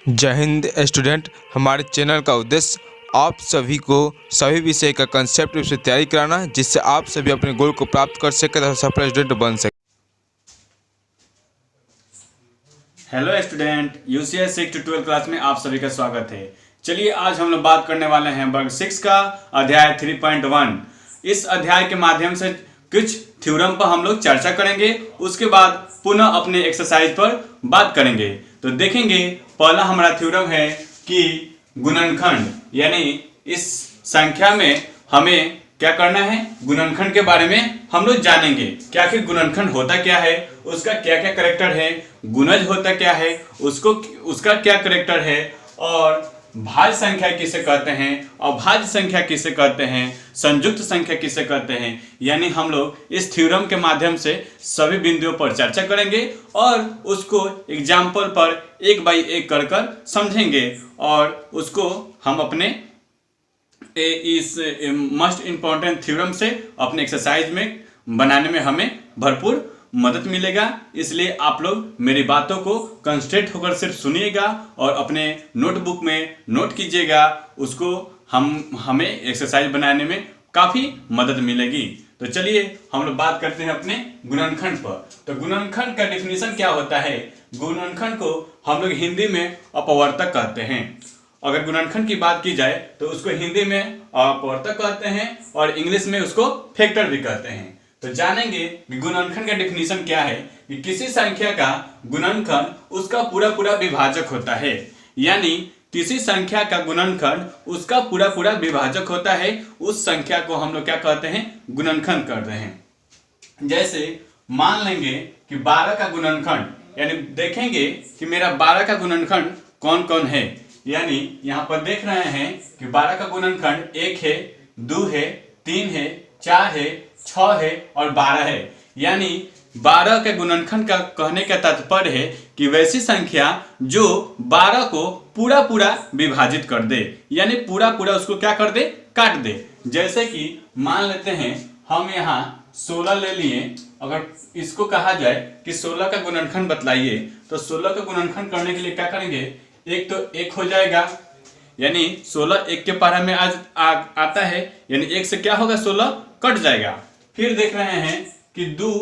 जय हिंद स्टूडेंट। हमारे चैनल का उद्देश्य आप सभी को सभी विषय का कंसेप्ट से तैयारी कराना, जिससे आप सभी अपने गोल को प्राप्त कर सके तथा सफल स्टूडेंट बन सके। Hello student, UCS 6 to 12 class में आप सभी का स्वागत है। चलिए आज हम लोग बात करने वाले हैं वर्ग 6 का अध्याय 3.1। इस अध्याय के माध्यम से कुछ थ्योरम पर हम लोग चर्चा करेंगे, उसके बाद पुनः अपने एक्सरसाइज पर बात करेंगे। तो देखेंगे, पहला हमारा थ्योरम है कि गुणनखंड, यानी इस संख्या में हमें क्या करना है, गुणनखंड के बारे में हम लोग जानेंगे। क्या कि गुणनखंड होता क्या है, उसका क्या क्या कैरेक्टर है, गुणज होता क्या है, उसका क्या कैरेक्टर है, और भाज्य संख्या किसे कहते हैं, अभाज्य संख्या किसे कहते हैं, संयुक्त संख्या किसे कहते हैं। यानी हम लोग इस थ्योरम के माध्यम से सभी बिंदुओं पर चर्चा करेंगे और उसको एग्जाम्पल पर एक बाई एक कर कर समझेंगे, और उसको हम अपने इस मोस्ट इम्पॉर्टेंट थ्योरम से अपने एक्सरसाइज में बनाने में हमें भरपूर मदद मिलेगा। इसलिए आप लोग मेरी बातों को कंसंट्रेट होकर सिर्फ सुनिएगा और अपने नोटबुक में नोट कीजिएगा। उसको हमें एक्सरसाइज बनाने में काफ़ी मदद मिलेगी। तो चलिए हम लोग बात करते हैं अपने गुणनखंड पर। तो गुणनखंड का डेफिनेशन क्या होता है? गुणनखंड को हम लोग हिंदी में अपवर्तक कहते हैं। अगर गुणनखंड की बात की जाए तो उसको हिंदी में अपवर्तक कहते हैं और इंग्लिश में उसको फैक्टर भी कहते हैं। तो जानेंगे कि गुणनखंड का डेफिनेशन क्या है कि किसी संख्या का गुणनखंड उसका पूरा पूरा विभाजक होता है। यानी किसी संख्या का गुणनखंड उसका पूरा पूरा विभाजक होता है, उस संख्या को हम लोग क्या कहते हैं, गुणनखंड कहते हैं। जैसे मान लेंगे कि 12 का गुणनखंड, यानी देखेंगे कि मेरा 12 का गुणनखंड कौन कौन है। यानी यहाँ पर देख रहे हैं कि 12 का गुणनखंड 1 है, 2 है, 3 है, 4 है, 6 है और 12 है। यानी 12 के गुणनखंड का कहने का तात्पर्य है कि वैसी संख्या जो 12 को पूरा पूरा विभाजित कर दे, यानी पूरा पूरा उसको क्या कर दे, काट दे। जैसे कि मान लेते हैं हम यहाँ 16 ले लिए। अगर इसको कहा जाए कि 16 का गुणनखंड बतलाइए, तो 16 का गुणनखंड करने के लिए क्या करेंगे, एक तो 1 हो जाएगा, यानी 16 1 के पारा में आज आता है, यानी 1 से क्या होगा, 16 कट जाएगा। फिर देख रहे हैं कि 2,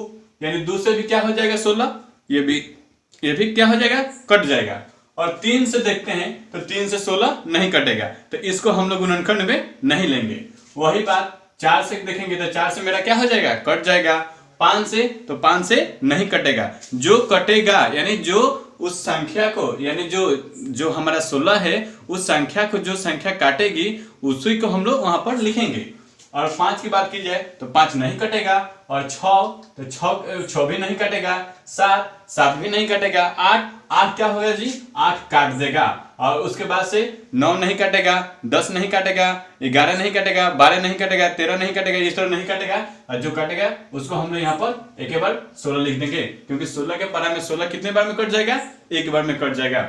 यानी 2 से भी क्या हो जाएगा 16, ये भी क्या हो जाएगा, कट जाएगा। और 3 से देखते हैं तो 3 से 16 नहीं कटेगा, तो इसको हम लोग गुणनखंड में नहीं लेंगे। वही बात 4 से देखेंगे तो 4 से मेरा क्या हो जाएगा, कट जाएगा। 5 से तो 5 से नहीं कटेगा। जो कटेगा यानी जो उस संख्या को, यानी जो हमारा 16 है, उस संख्या को जो संख्या काटेगी उसी को हम लोग वहां पर लिखेंगे। और 5 की बात की जाए तो 5 नहीं कटेगा, और 6 तो 6 भी नहीं कटेगा, 7 भी नहीं कटेगा, 8 क्या होगा जी, 8 काट देगा। और उसके बाद से 9 नहीं कटेगा, 10 नहीं कटेगा, 11 नहीं कटेगा, 12 नहीं कटेगा, 13 नहीं कटेगा, इस तरह नहीं कटेगा। और जो कटेगा उसको हम लोग यहाँ पर एक बार 16 लिख देंगे, क्योंकि 16 के पारा में 16 कितने बार में कट जाएगा, एक बार में कट जाएगा।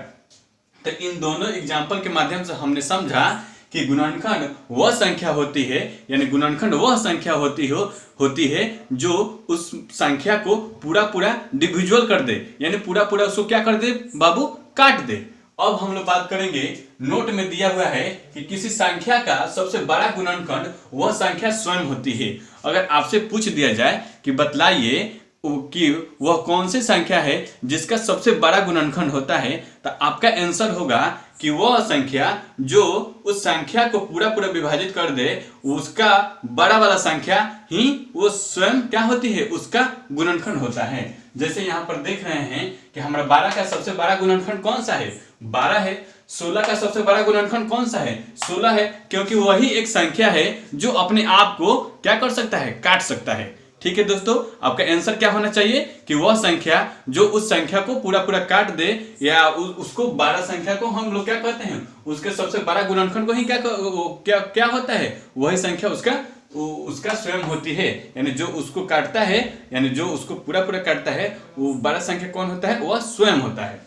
तो इन दोनों एग्जाम्पल के माध्यम से हमने समझा कि गुणनखंड वह संख्या होती है, यानी गुणनखंड वह संख्या होती है जो उस संख्या को पूरा पूरा डिविजुअल कर दे, यानी पूरा पूरा उसको क्या कर दे बाबू, काट दे। अब हम लोग बात करेंगे, नोट में दिया हुआ है कि किसी संख्या का सबसे बड़ा गुणनखंड वह संख्या स्वयं होती है। अगर आपसे पूछ दिया जाए कि बतलाइए कि वह कौन सी संख्या है जिसका सबसे बड़ा गुणनखंड होता है, तो आपका आंसर होगा कि वह संख्या जो उस संख्या को पूरा पूरा विभाजित कर दे, उसका बड़ा वाला संख्या ही वो स्वयं क्या होती है, उसका गुणनखंड होता है। जैसे यहाँ पर देख रहे हैं कि हमारा 12 का सबसे बड़ा गुणनखंड कौन सा है, 12 है। 16 का सबसे बड़ा गुणनखंड कौन सा है, 16 है, क्योंकि वही एक संख्या है जो अपने आप को क्या कर सकता है, काट सकता है। ठीक है दोस्तों, आपका आंसर क्या होना चाहिए कि वह संख्या जो उस संख्या को पूरा पूरा काट दे, या उसको 12 संख्या को हम लोग क्या कहते हैं, उसके सबसे बड़ा गुणनखंड को ही क्या होता है, वही संख्या उसका स्वयं होती है। यानी जो उसको काटता है, यानी जो उसको पूरा पूरा काटता है, वो 12 संख्या कौन होता है, वह स्वयं होता है।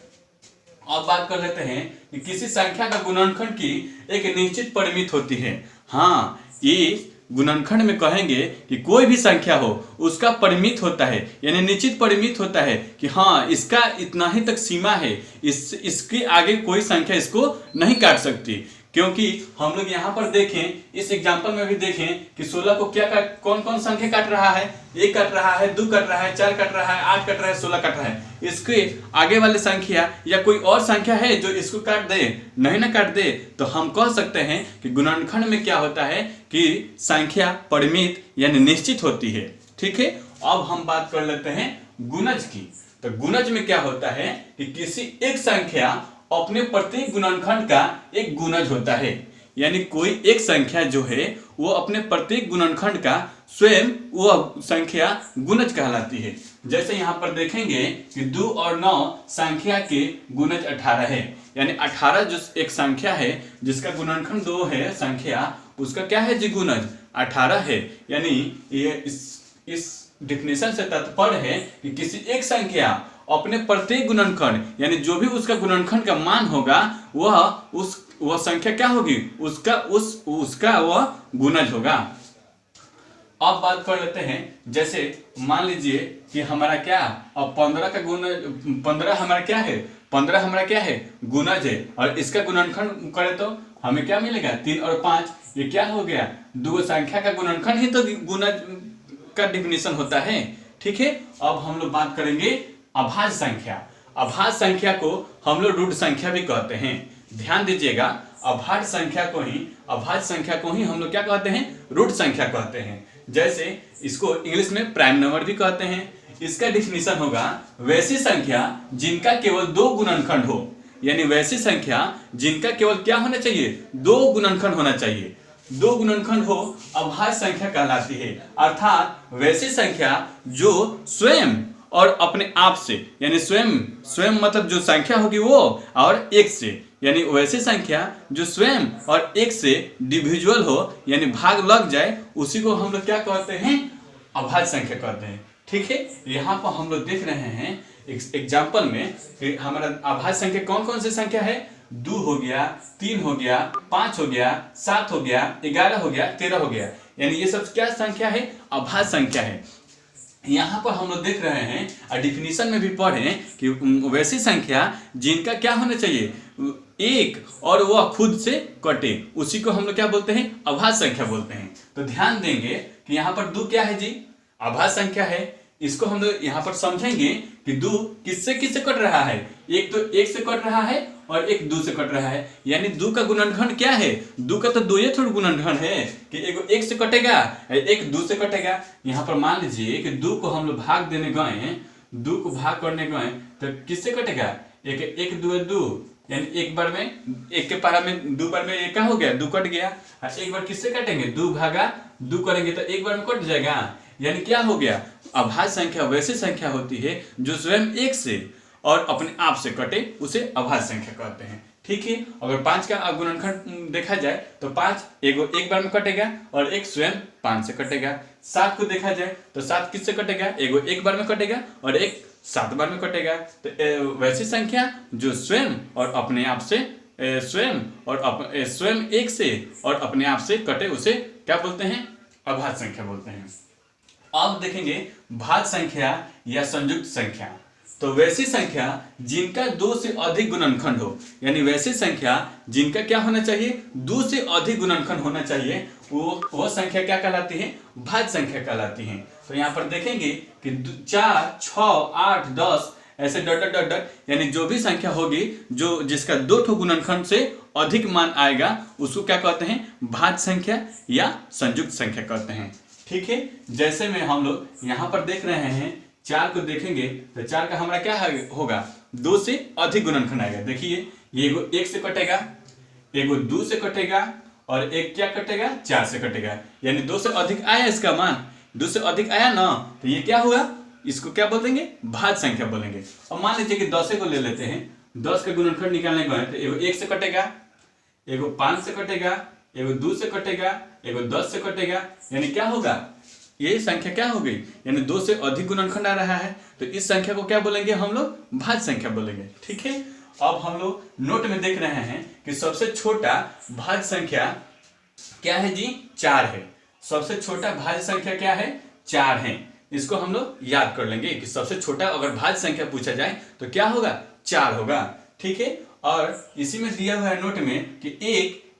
अब बात कर लेते हैं कि किसी संख्या का गुणनखंड की एक निश्चित परिमित होती है। हाँ, ये गुणनखंड में कहेंगे कि कोई भी संख्या हो उसका परिमित होता है, यानी निश्चित परिमित होता है कि हाँ इसका इतना ही तक सीमा है, इसके आगे कोई संख्या इसको नहीं काट सकती। क्योंकि हम लोग यहाँ पर देखें, इस एग्जाम्पल में भी देखें कि 16 को क्या कौन कौन संख्या काट रहा है, 1 काट रहा है, 2 काट रहा है, 4 काट रहा है, 8 काट रहा है, 16 काट रहा है। इसके आगे वाले संख्या या कोई और संख्या है जो इसको काट दे, नहीं ना काट दे, तो हम कह सकते हैं कि गुणनखंड में क्या होता है कि संख्या परिमित यानी निश्चित होती है। ठीक है, अब हम बात कर लेते हैं गुणज की। तो गुणज में क्या होता है कि किसी एक संख्या अपने प्रत्येक गुणनखंड का एक गुणज होता है, यानी कोई एक संख्या जो है वो अपने प्रत्येक गुणनखंड का स्वयं वो संख्या गुणज कहलाती है। जैसे यहाँ पर देखेंगे कि 2 और 9 संख्या के गुणज 18 है, यानी 18 जो एक संख्या है जिसका गुणनखंड 2 है संख्या, उसका क्या है जी गुणज 18 है। यानी ये इस डिफिनेशन से तात्पर्य है कि किसी एक संख्या अपने प्रत्येक गुणनखंड यानी जो भी उसका गुणनखंड का मान होगा वह संख्या क्या होगी, उसका वह गुणज होगा। अब बात कर लेते हैं, जैसे मान लीजिए कि हमारा क्या अब 15 का गुणज 15 हमारा क्या है, 15 हमारा क्या है गुणज है, और इसका गुणनखंड करें तो हमें क्या मिलेगा 3 और 5। ये क्या हो गया, दो संख्या का गुणनखंड ही तो गुणज का डिफिनेशन होता है। ठीक है, अब हम लोग बात करेंगे अभाज्य संख्या। अभाज्य संख्या को हम लोग रूट संख्या भी कहते हैं। ध्यान दीजिएगा, अभाज्य संख्या को ही हम लोग क्या कहते हैं, रूट संख्या कहते हैं। जैसे इसको इंग्लिश में प्राइम नंबर भी कहते हैं। इसका डिफिनेशन होगा वैसी संख्या जिनका केवल 2 गुणनखंड हो, यानी वैसी संख्या जिनका केवल क्या होना चाहिए, 2 गुणनखंड होना चाहिए। 2 गुणनखंड हो अभाज्य संख्या कहलाती है। अर्थात वैसी संख्या जो स्वयं और अपने आप से, यानी स्वयं मतलब जो संख्या होगी वो और 1 से, यानी वैसी संख्या जो स्वयं और 1 से डिविजुअल हो, यानी भाग लग जाए, उसी को हम लोग क्या कहते हैं, अभाज्य संख्या कहते हैं। ठीक है, यहाँ पर हम लोग देख रहे हैं एग्जाम्पल में कि हमारा अभाज्य संख्या कौन कौन सी संख्या है, 2 हो गया, 3 हो गया, 5 हो गया, 7 हो गया, 11 हो गया, 13 हो गया, यानी ये सब क्या संख्या है, अभाज्य संख्या है। यहाँ पर हम लोग देख रहे हैं और डिफिनीशन में भी पढ़े कि वैसी संख्या जिनका क्या होना चाहिए, 1 और वह खुद से कटे, उसी को हम लोग क्या बोलते हैं, अभाज्य संख्या बोलते हैं। तो ध्यान देंगे कि यहाँ पर 2 क्या है जी, अभाज्य संख्या है। इसको हम लोग यहाँ पर समझेंगे कि 2 किससे किससे कट रहा है, एक तो 1 से कट रहा है और एक 2 से कट रहा है, यानी 2 का गुणनखंड क्या है, 2 का तो 2 ही थोड़ा गुणनखंड है कि एगो 1 से कटेगा, एक 2 से कटेगा। यहाँ पर मान लीजिए कि 2 को हम लोग भाग देने गए, 2 को भाग करने गए तो किससे कटेगा, एक 2 2, यानी एक बार में, एक के पारा में 2 बार में एक क्या हो गया, 2 कट गया। एक बार किससे कटेंगे, 2 भागा 2 करेंगे तो एक बार में कट जाएगा, यानी क्या हो गया, अभाज्य संख्या वैसी संख्या होती है जो स्वयं 1 से और अपने आप से कटे, उसे अभाज्य संख्या कहते हैं। ठीक है, अगर 5 का गुणनखंड देखा जाए तो 5 एक बार में कटेगा और एक स्वयं 5 से कटेगा। 7 को देखा जाए तो 7 किससे कटेगा, एक बार में कटेगा और एक 7 बार में कटेगा। तो वैसी संख्या जो स्वयं और अपने आप से स्वयं 1 से और अपने आप से कटे, उसे क्या बोलते हैं, अभाज्य संख्या बोलते हैं। अब देखेंगे भाज्य संख्या या संयुक्त संख्या। तो वैसी संख्या जिनका 2 से अधिक गुणनखंड हो, यानी वैसी संख्या जिनका क्या होना चाहिए, 2 से अधिक गुणनखंड होना चाहिए, वो संख्या क्या कहलाती है, भाज्य संख्या कहलाती है। तो यहाँ पर देखेंगे कि 4, 6, 8, 10 ऐसे डट यानी जो भी संख्या होगी जो जिसका 2 ठो गुणनखंड से अधिक मान आएगा, उसको क्या कहते हैं, भाज्य संख्या या संयुक्त संख्या कहते हैं। ठीक है, जैसे में हम लोग यहाँ पर देख रहे हैं 4 को देखेंगे तो 4 का हमारा क्या होगा, 2 से अधिक गुणनखंड आएगा। देखिए ये एगो 1 से कटेगा, एगो 2 से कटेगा और एक क्या कटेगा, 4 से कटेगा, यानी 2 से अधिक आया इसका मान, 2 से अधिक आया ना, तो ये क्या हुआ, इसको क्या बोलेंगे, भाज्य संख्या बोलेंगे। और मान लीजिए कि 10 को ले लेते हैं, 10 का गुणनखंड निकालने को है तो एगो 1 से कटेगा, एगो 5 से कटेगा, एगो 2 से कटेगा, एगो 10 से कटेगा, यानी क्या होगा, ये संख्या क्या हो गई, यानी 2 से अधिक गुणनखंड आ रहा है, तो इस संख्या को क्या बोलेंगे हम लोग, भाज्य संख्या बोलेंगे। ठीक है, अब हम लोग नोट में देख रहे हैं कि सबसे छोटा भाज्य संख्या क्या है जी, 4 है। सबसे छोटा भाज्य संख्या क्या है, 4 है। इसको हम लोग याद कर लेंगे कि सबसे छोटा अगर भाज्य संख्या पूछा जाए तो क्या होगा, 4 होगा। ठीक है, और इसी में दिया हुआ है नोट में कि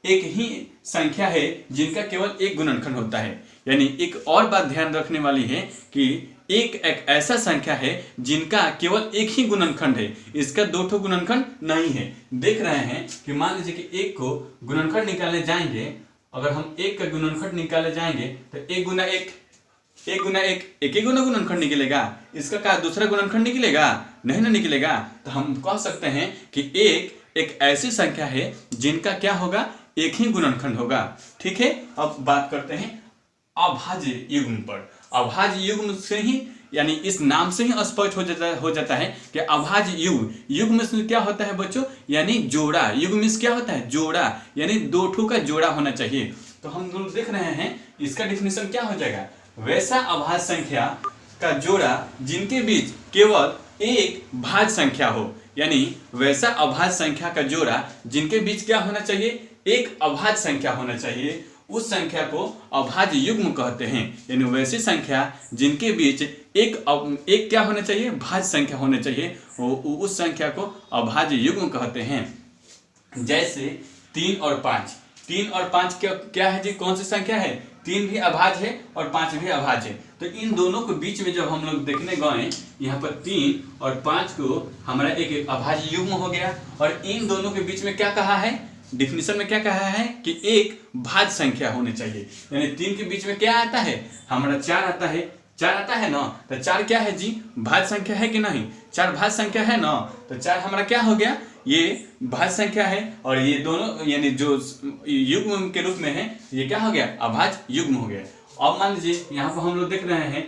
एक ही संख्या है जिनका केवल एक गुणनखंड होता है। यानी एक और बात ध्यान रखने वाली है कि एक ऐसा संख्या है जिनका केवल एक ही गुणनखंड है, इसका दो ठो गुणनखंड नहीं है। देख रहे हैं कि मान लीजिए कि एक को गुणनखंड निकालने जाएंगे, अगर हम एक का गुणनखंड निकाले जाएंगे तो एक गुना एक एक ही गुना गुणनखंड निकलेगा, इसका क्या दूसरा गुणनखंड निकलेगा, नहीं ना निकलेगा। तो हम कह सकते हैं कि एक ऐसी संख्या है जिनका क्या होगा, एक ही गुणनखंड होगा। ठीक है, अब बात करते हैं अभाज्य युग्म पर। अभाज्य युग्म से ही यानी इस नाम से ही स्पष्ट हो जाता है कि अभाज्य युग्म में क्या होता है बच्चों, यानी जोड़ा। युग्म में क्या होता है, जोड़ा, यानी दो ठो का जोड़ा होना चाहिए। तो हम लोग देख रहे हैं इसका डिफिनेशन क्या हो जाएगा, वैसा अभाज्य संख्या का जोड़ा जिनके बीच केवल एक भाज्य संख्या हो। यानी वैसा अभाज्य संख्या का जोड़ा जिनके बीच क्या होना चाहिए, एक अभाज्य संख्या होना चाहिए, उस संख्या को अभाज्य युग्म कहते हैं। यानी वैसी संख्या जिनके बीच एक क्या होना चाहिए, भाज्य संख्या होना चाहिए, उस संख्या को अभाज्य युग्म कहते हैं। जैसे 3 और 5, 3 और 5 क्या है जी, कौन सी संख्या है, 3 भी अभाज्य है और 5 भी अभाज्य है। तो इन दोनों के बीच में जब हम लोग देखने गए, यहाँ पर 3 और 5 को हमारा एक अभाज्य युग्म हो गया, और इन दोनों के बीच में क्या कहा है, डिफिनेशन में क्या कहा है कि एक भाज्य संख्या होनी चाहिए। यानी 3 के बीच में क्या आता है, हमारा 4 आता है, 4 आता है ना। तो 4 क्या है जी, भाज्य संख्या है कि नहीं, 4 भाज्य संख्या है ना। तो 4 हमारा क्या हो गया, ये भाज्य संख्या है, और ये दोनों यानी जो युग्म के रूप में है ये क्या हो गया, अभाज्य युग्म हो गया। अब मान लीजिए यहाँ पर हम लोग देख रहे हैं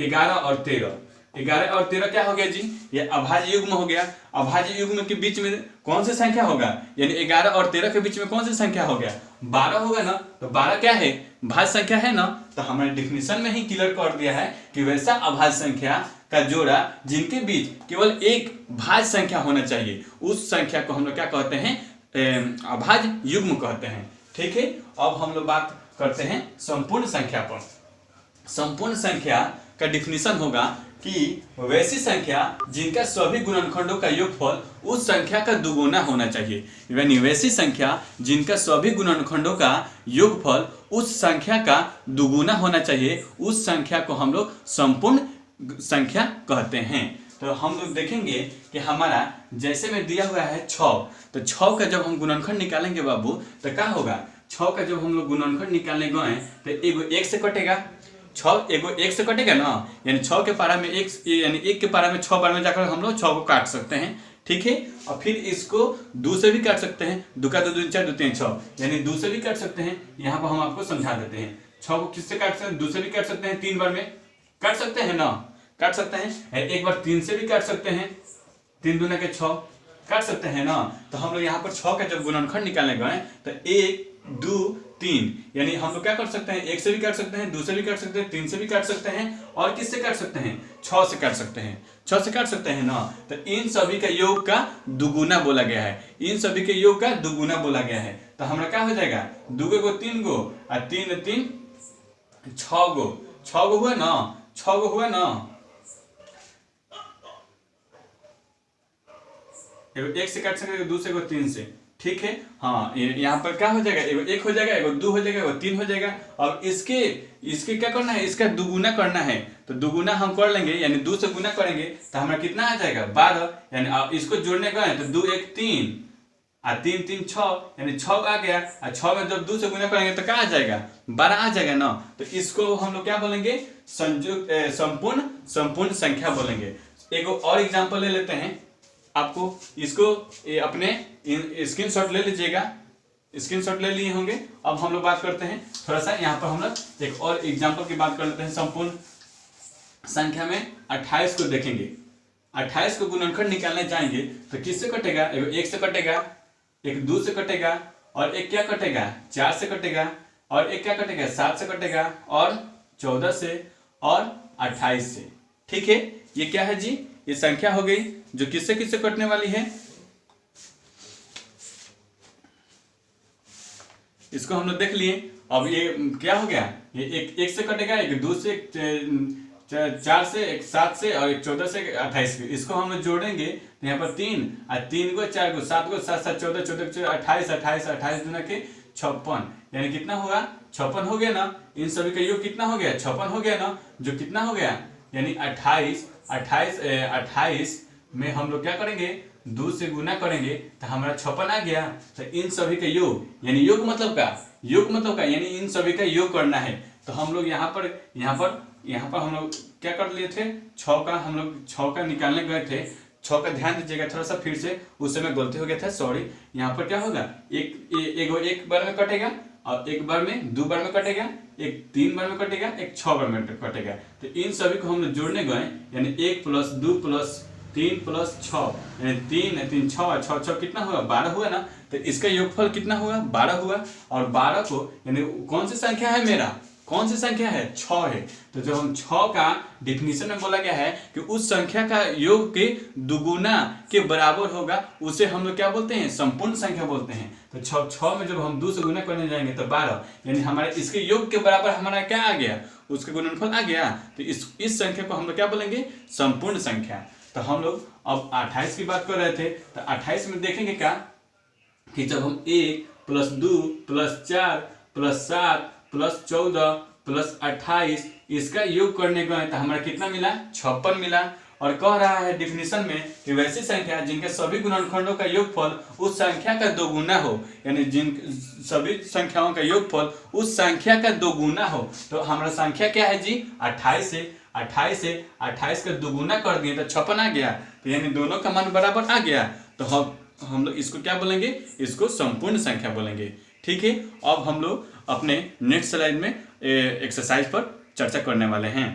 11 और 13, 11 और 13 क्या हो गया जी, ये अभाज्य युग्म हो गया। अभाज्य युग्म के बीच में कौन सी संख्या होगा, यानी 11 और 13 के बीच में कौन सी संख्या हो गया, 12 होगा ना। तो 12 क्या है, भाज्य संख्या है ना। तो हमारे डिफिनेशन में ही क्लियर कर दिया है कि वैसा अभाज्य संख्या का जोड़ा जिनके बीच केवल एक भाज्य संख्या होना चाहिए, उस संख्या को हम लोग क्या कहते हैं, अभाज्य युग्म कहते हैं। ठीक है, अब हम लोग बात करते हैं संपूर्ण संख्या पर। संपूर्ण संख्या का डिफिनेशन होगा कि वैसी संख्या जिनका सभी गुणनखंडों का योगफल उस संख्या का दुगुना होना चाहिए। यानी वैसी संख्या जिनका सभी गुणनखंडों का योगफल उस संख्या का दुगुना होना चाहिए, उस संख्या को हम लोग संपूर्ण संख्या कहते हैं। तो हम लोग देखेंगे कि हमारा जैसे में दिया हुआ है 6, तो 6 का जब हम गुणनखंड निकालेंगे बाबू तो क्या होगा, 6 का जब हम लोग गुणनखंड निकालने गए तो एगो 1 से कटेगा, 6 एगो 1 से कटेगा ना। यानी 6 के पारा में 1, यानी 1 के पारा में 6 बार में जाकर हम लोग 6 को काट सकते हैं। ठीक है, और फिर इसको 2 से भी काट सकते हैं, 2 का 2 2 4 2 3 6, यानी 2 से भी काट सकते हैं। यहाँ पर हम आपको समझा देते हैं 6 को किससे काट सकते हैं, 2 से भी काट सकते हैं, 3 बार में काट सकते हैं ना, काट सकते हैं। एक बार 3 से भी काट सकते हैं, 3 दूना के 6 काट सकते हैं ना। तो हम लोग यहाँ पर 6 का जब गुणनखंड निकालने गए तो 1 2 3, यानी हम लोग क्या कर सकते हैं, 1 से भी काट सकते हैं, 2 से भी काट सकते हैं, 3 से भी काट सकते हैं, और किससे काट सकते हैं, 6 से काट सकते हैं, 6 से काट सकते हैं ना। तो इन सभी का योग का दुगुना बोला गया है, इन सभी के योग का दुगुना बोला गया है। तो हमारा क्या हो जाएगा, 2 को 3 गो और 3 3 6 गो, 6 गो हुआ ना, 6 गो हुआ ना। एगो 1 से काट सकते, 2 से, 3 से। ठीक है, हाँ, यहाँ पर क्या हो जाएगा, एगो 1 हो जाएगा, एगो 2 हो जाएगा, एगो 3 हो जाएगा। और इसके क्या करना है, इसका दुगुना करना है। तो दुगुना हम कर लेंगे, यानी 2 से गुना करेंगे तो हमारा कितना आ जाएगा, 12। यानी इसको जोड़ने का है तो 2 1 3 और 3 3 6, यानी 6 आ गया। और 6 में जब 2 से गुना करेंगे तो क्या आ जाएगा, 12 आ जाएगा ना। तो इसको हम लोग क्या बोलेंगे, संपूर्ण संख्या बोलेंगे। एक और एग्जाम्पल ले लेते हैं, आपको इसको अपने स्क्रीनशॉट ले लीजिएगा, स्क्रीनशॉट ले लिए होंगे। अब हम लोग बात करते हैं थोड़ा सा, यहाँ पर हम लोग एक और एग्जाम्पल की बात कर लेते हैं। संपूर्ण संख्या में 28 को देखेंगे, 28 को गुणनखंड निकालने जाएंगे तो किससे कटेगा, 1 से कटेगा, एक 2 से कटेगा, और एक क्या कटेगा, 4 से कटेगा, और एक क्या कटेगा, 7 से कटेगा, और 14 से, और 28 से। ठीक है, ये क्या है जी, ये संख्या हो गई जो किससे किससे कटने वाली है, इसको हम लोग देख लिए। अब ये क्या हो गया, ये एक से कटेगा, एक 2 से, एक 4 से, एक 7 से और एक 14 से 28 से। इसको हम लोग जोड़ेंगे तो यहाँ पर 3 और 3 को 4 को 7 को 7 7 14 14 14 28 28 28 दूना के 56, यानी कितना होगा 56 हो गया ना। इन सभी का योग कितना हो गया 56 हो गया ना, जो कितना हो गया यानी 28 में हम लोग क्या करेंगे 2 से गुना करेंगे तो हमारा 56 आ गया। तो इन सभी का योग, यानी योग मतलब का यानी इन सभी का योग करना है। तो हम लोग यहाँ पर हम लोग क्या कर लिए थे, 6 का निकालने गए थे। 6 का ध्यान दीजिएगा थोड़ा सा फिर से, उस समय गलती हो गया था, सॉरी। यहाँ पर क्या होगा, एक बार में कटेगा और एक बार में 2 बार में कटेगा, एक 3 बार में कटेगा, एक 6 बार में कटेगा। तो इन सभी को हम लोग जोड़ने गए, यानी 1 + 2 + 3 + 6, यानी 3 3 6 6 6 कितना हुआ 12 हुआ ना। तो इसका योगफल कितना हुआ 12 हुआ। और 12 को यानी कौन सी संख्या है मेरा, कौन सी संख्या है 6 है। तो जब हम 6 का डिफिनीशन में बोला गया है कि उस संख्या का योग के दुगुना के बराबर होगा, उसे हम लोग क्या बोलते हैं, संपूर्ण संख्या बोलते हैं। तो 6 में जब हम 2 से गुना करने जाएंगे तो 12, यानी हमारे इसके योग के बराबर हमारा क्या आ गया, उसके गुणनफल आ गया। तो इस संख्या को हम लोग क्या बोलेंगे, संपूर्ण संख्या। तो हम लोग अब 28 की बात कर रहे थे, तो 28 में देखेंगे क्या कि जब हम 1 + 2 + 4 + 7 + 14 + 28 इसका योग करने गए तो हमारा कितना मिला 56 मिला। और कह रहा है डिफिनीशन में कि वैसी संख्या जिनके सभी गुणनखंडों का योगफल उस संख्या का दोगुना हो, यानी जिन सभी संख्याओं का योगफल उस संख्या का दोगुना हो। तो हमारा संख्या क्या है जी 28 है। 28 का दोगुना कर दिए तो 56 आ गया। तो यानी दोनों का मान बराबर आ गया। तो हम लोग इसको क्या बोलेंगे, इसको संपूर्ण संख्या बोलेंगे। ठीक है, अब हम लोग अपने नेक्स्ट स्लाइड में एक्सरसाइज पर चर्चा करने वाले हैं।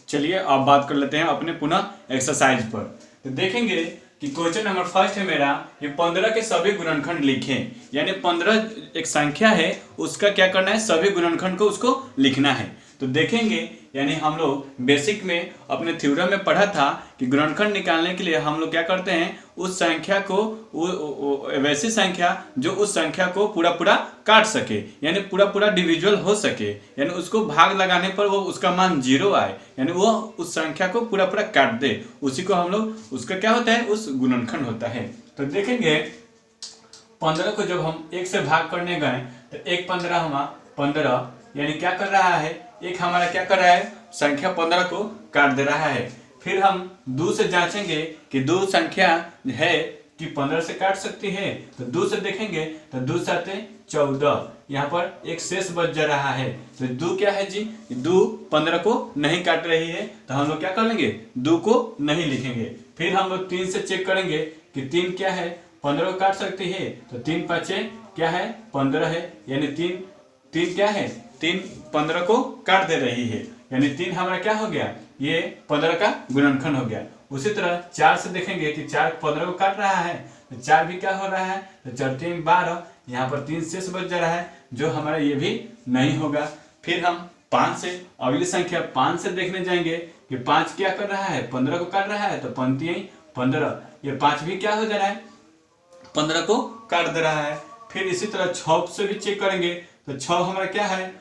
चलिए अब बात कर लेते हैं अपने पुनः एक्सरसाइज पर। तो देखेंगे कि क्वेश्चन नंबर फर्स्ट है मेरा, ये 15 के सभी गुणनखंड लिखें। यानी 15 एक संख्या है, उसका क्या करना है, सभी गुणनखंड को उसको लिखना है। तो देखेंगे यानी हम लोग बेसिक में अपने थ्योरम में पढ़ा था कि गुणनखंड निकालने के लिए हम लोग क्या करते हैं, उस संख्या को वैसी संख्या जो उस संख्या को पूरा काट सके, यानी पूरा डिविजुअल हो सके, यानी उसको भाग लगाने पर वो उसका मान 0 आए, यानी वो उस संख्या को पूरा काट दे, उसी को हम लोग, उसका क्या होता है, उस गुणनखंड होता है। तो देखेंगे 15 को जब हम 1 से भाग करने गए तो 1 15 हुआ 15, यानी क्या कर रहा है, एक हमारा क्या कर रहा है, संख्या 15 को काट दे रहा है। फिर हम 2 से जांचेंगे कि 2 संख्या है कि 15 से काट सकती है। तो 2 से देखेंगे तो 2 7 14, यहाँ पर एक शेष बच जा रहा है। तो 2 क्या है जी, 2 15 को नहीं काट रही है, तो हम लोग क्या कर लेंगे, 2 को नहीं लिखेंगे। फिर हम लोग 3 से चेक करेंगे कि 3 क्या है, 15 को काट सकती है। तो 3 5 क्या है 15 है, यानी 3 क्या है, 3 15 को काट दे रही है, यानी 3 हमारा क्या हो गया, ये 15 का गुणनखंड हो गया। उसी तरह 4 से देखेंगे कि 4 15 को काट रहा है, तो 4 भी क्या हो रहा है, तो 4 3 12, यहाँ पर 3 शेष बच जा रहा है, जो हमारा ये भी नहीं होगा। फिर हम 5 से अगली संख्या 5 से देखने जाएंगे कि 5 क्या कर रहा है, 15 को काट रहा है, तो 5 15, ये 5 भी क्या हो जा रहा है, 15 को काट दे रहा है। फिर इसी तरह 6 से भी चेक करेंगे तो 6 हमारा क्या है,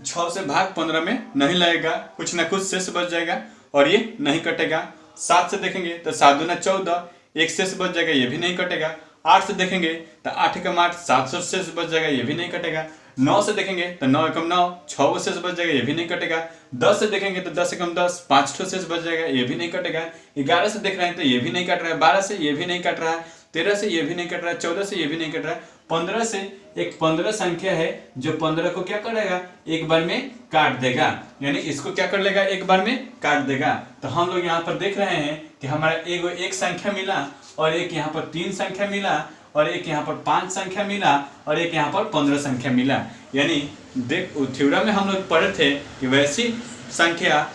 6 से भाग 15 में नहीं लगेगा, कुछ ना कुछ शेष बच जाएगा और ये नहीं कटेगा। 7 से देखेंगे तो 7 दूना 14, एक शेष बच जाएगा, ये भी नहीं कटेगा। 8 से देखेंगे तो 8 एकम 8, 7 शेष बच जाएगा, ये भी नहीं कटेगा। 9 से देखेंगे तो 9 एकम 9, 6 शेष बच जाएगा, ये भी नहीं कटेगा। 10 से देखेंगे तो 10 एकम 10, 5 शेष बच जाएगा, ये भी नहीं कटेगा। 11 से देख रहे हैं तो ये भी नहीं कट रहा है, 12 से ये भी नहीं कट रहा है, 13 से ये भी नहीं कट रहा है, 14 से ये भी नहीं कट रहा है। 15 से एक 15 संख्या है जो 15 को क्या करेगा, एक बार में काट देगा, यानी इसको क्या कर लेगा, एक बार में काट देगा। तो हम लोग यहाँ पर देख रहे हैं कि हमारा एक संख्या मिला, और एक यहाँ पर 3 संख्या मिला, और एक यहाँ पर 5 संख्या मिला, और एक यहाँ पर 15 संख्या मिला। यानी देख थ्योरम में हम लोग पढ़े थे कि वैसी संख्या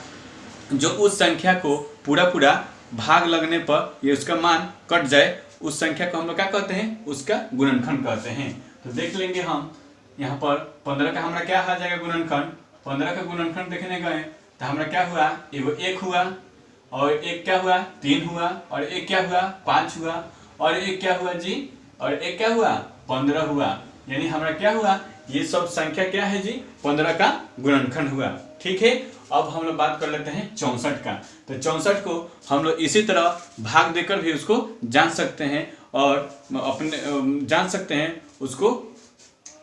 जो उस संख्या को पूरा भाग लगने पर ये उसका मान कट जाए, उस संख्या को हम लोग क्या कहते हैं, उसका गुणनखंड कहते हैं। तो देख लेंगे हम यहाँ पर 15 का हमारा क्या आ जाएगा गुणनखंड। 15 का गुणनखंड देखने गए तो हमारा क्या हुआ, एगो 1 हुआ, और एक क्या हुआ 3 हुआ, और एक क्या हुआ 5 हुआ, और एक क्या हुआ जी, और एक क्या हुआ 15 हुआ। यानी हमारा क्या हुआ, ये सब संख्या क्या है जी, 15 का गुणनखंड हुआ। ठीक है, अब हम लोग बात कर लेते हैं 64 का। तो 64 को हम लोग इसी तरह भाग देकर भी उसको जान सकते हैं और अपने जान सकते हैं उसको।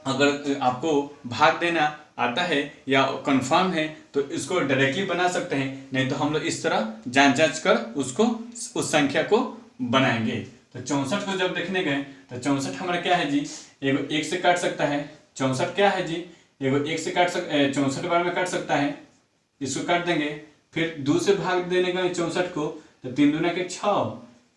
अगर आपको भाग देना आता है या कंफर्म है तो इसको डायरेक्टली बना सकते हैं, नहीं तो हम लोग इस तरह जांच कर उसको उस संख्या को बनाएंगे। तो 64 को जब देखने गए तो 64 हमारा क्या है जी, एगो 1 से काट सकता है। 64 क्या है जी, एगो 1 से काट 64 बार में काट सकता है, इसको काट देंगे। फिर 2 से भाग देने गए 64 को तो 3 दूना के 6,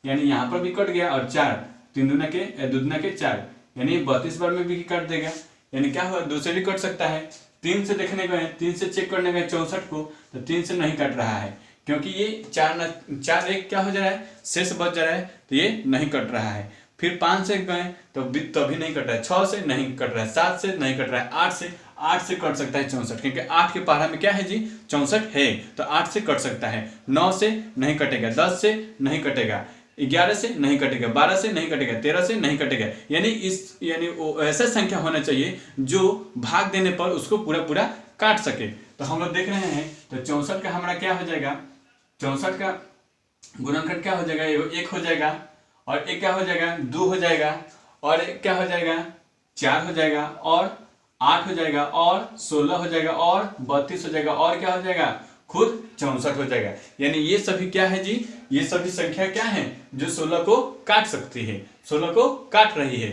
यानी यहाँ पर भी कट गया, और 4 3 दूना के 2 दूना के 4, यानी 32 बार में भी काट देगा। यानी क्या हुआ, 2 से भी कट सकता है। 3 से देखने गए, 3 से चेक करने गए 64 को तो 3 से नहीं कट रहा है, क्योंकि ये 4 1 क्या हो जा रहा है, शेष बच जा रहा है, तो ये नहीं कट रहा है। फिर 5 से गए तो तभी नहीं कट रहा है, 6 से नहीं कट रहा है, 7 से नहीं कट रहा है, 8 से कट सकता है 64, क्योंकि 8 के पहाड़ा में क्या है जी, 64 है, तो 8 से कट सकता है। 9 से नहीं कटेगा, 10 से नहीं कटेगा, 11 से नहीं कटेगा, 12 से नहीं कटेगा, 13 से नहीं कटेगा। यानी वो ऐसा संख्या होना चाहिए जो भाग देने पर उसको पूरा काट सके। तो हम लोग देख रहे हैं, तो 64 का हमारा क्या हो जाएगा, 64 का गुणनखंड क्या हो जाएगा, 1 हो जाएगा, और एक क्या हो जाएगा, 2 हो जाएगा, और एक क्या हो जाएगा, 4 हो जाएगा, और 8 हो जाएगा, और 16 हो जाएगा, और 32 हो जाएगा, और क्या हो जाएगा, खुद 64 हो जाएगा। यानी ये सभी क्या है जी, ये सभी संख्या क्या है जो 16 को काट सकती है, 16 को काट रही है।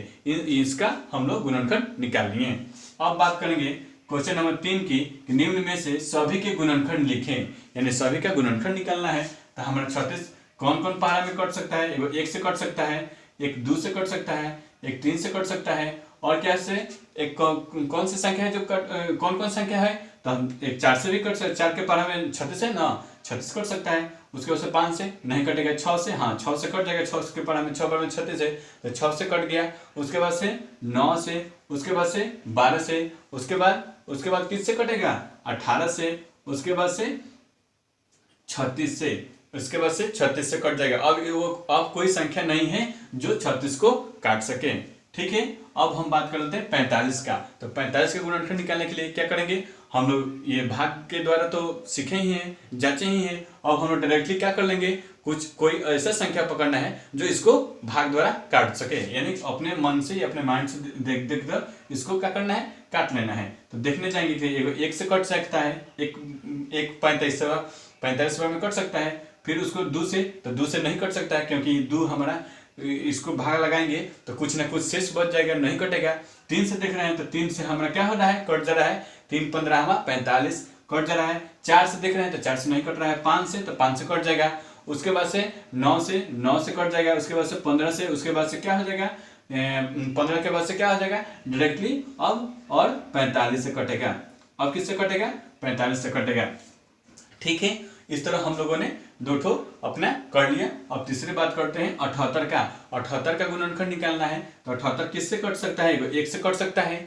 इसका हम लोग गुणनखंड निकाल लिए। अब बात करेंगे क्वेश्चन नंबर 3 की, निम्न में से सभी के गुणनखंड लिखें। यानी सभी का गुणनखंड निकालना है। तो हमारा 36 कौन कौन पहाड़ा में कट सकता है, 1 से कट सकता है, एक 2 से कट सकता है, एक 3 से कट सकता है, और क्या से एक कौन सी संख्या है जो कौन कौन संख्या है, तो हम एक 4 से भी कट सकते, 4 के पहाड़ा में 36 है ना, 36 कट सकता है। उसके बाद से 5 से नहीं कटेगा, 6 से, हाँ 6 से कट जाएगा, 6 के पहाड़ा में 6 बार में 36 है, तो 6 से कट गया। उसके बाद से 9 से, उसके बाद से 12 से, उसके बाद किससे कटेगा, 18 से, उसके बाद से 36 से, उसके बाद से 36 से कट जाएगा। अब कोई संख्या नहीं है जो 36 को काट सके। ठीक है, अब हम बात कर लेते हैं 45 का। तो 45 के गुणनखंड निकालने के लिए क्या करेंगे, हम लोग ये भाग के द्वारा तो सीखे ही हैं, जांचे ही हैं। अब हम लोग डायरेक्टली क्या कर लेंगे, कोई ऐसा संख्या पकड़ना है जो इसको भाग द्वारा काट सके, यानी अपने मन से या अपने माइंड से देख कर इसको क्या करना है, काट लेना है। तो देखने जाएंगे कि 1 से कट सकता है, एक 45 बार में कट सकता है। फिर उसको 2 से, तो 2 से नहीं कट सकता है, क्योंकि 2 हमारा, इसको भाग लगाएंगे तो कुछ ना कुछ शेष बच जाएगा, नहीं कटेगा। 3 से देख रहे हैं, तो 3 से हमारा क्या हो रहा है, कट जा रहा है, 3 15 हमारा 45 कट जा रहा है। 4 से देख रहे हैं तो 4 से नहीं कट रहा है, 5 से, तो 5 से कट जाएगा। उसके बाद से 9 से कट जाएगा, उसके बाद से 15 से, उसके बाद से क्या हो जाएगा, 15 के बाद से क्या हो जाएगा डायरेक्टली अब, और 45 से कटेगा। अब किससे कटेगा, 45 से कटेगा। ठीक है, इस तरह हम लोगों ने 2 ठो अपना कर लिया। अब तीसरी बात करते हैं 78 का। 78 का गुणनखंड निकालना है। तो 78 किससे कट सकता है, 1 से कट सकता है,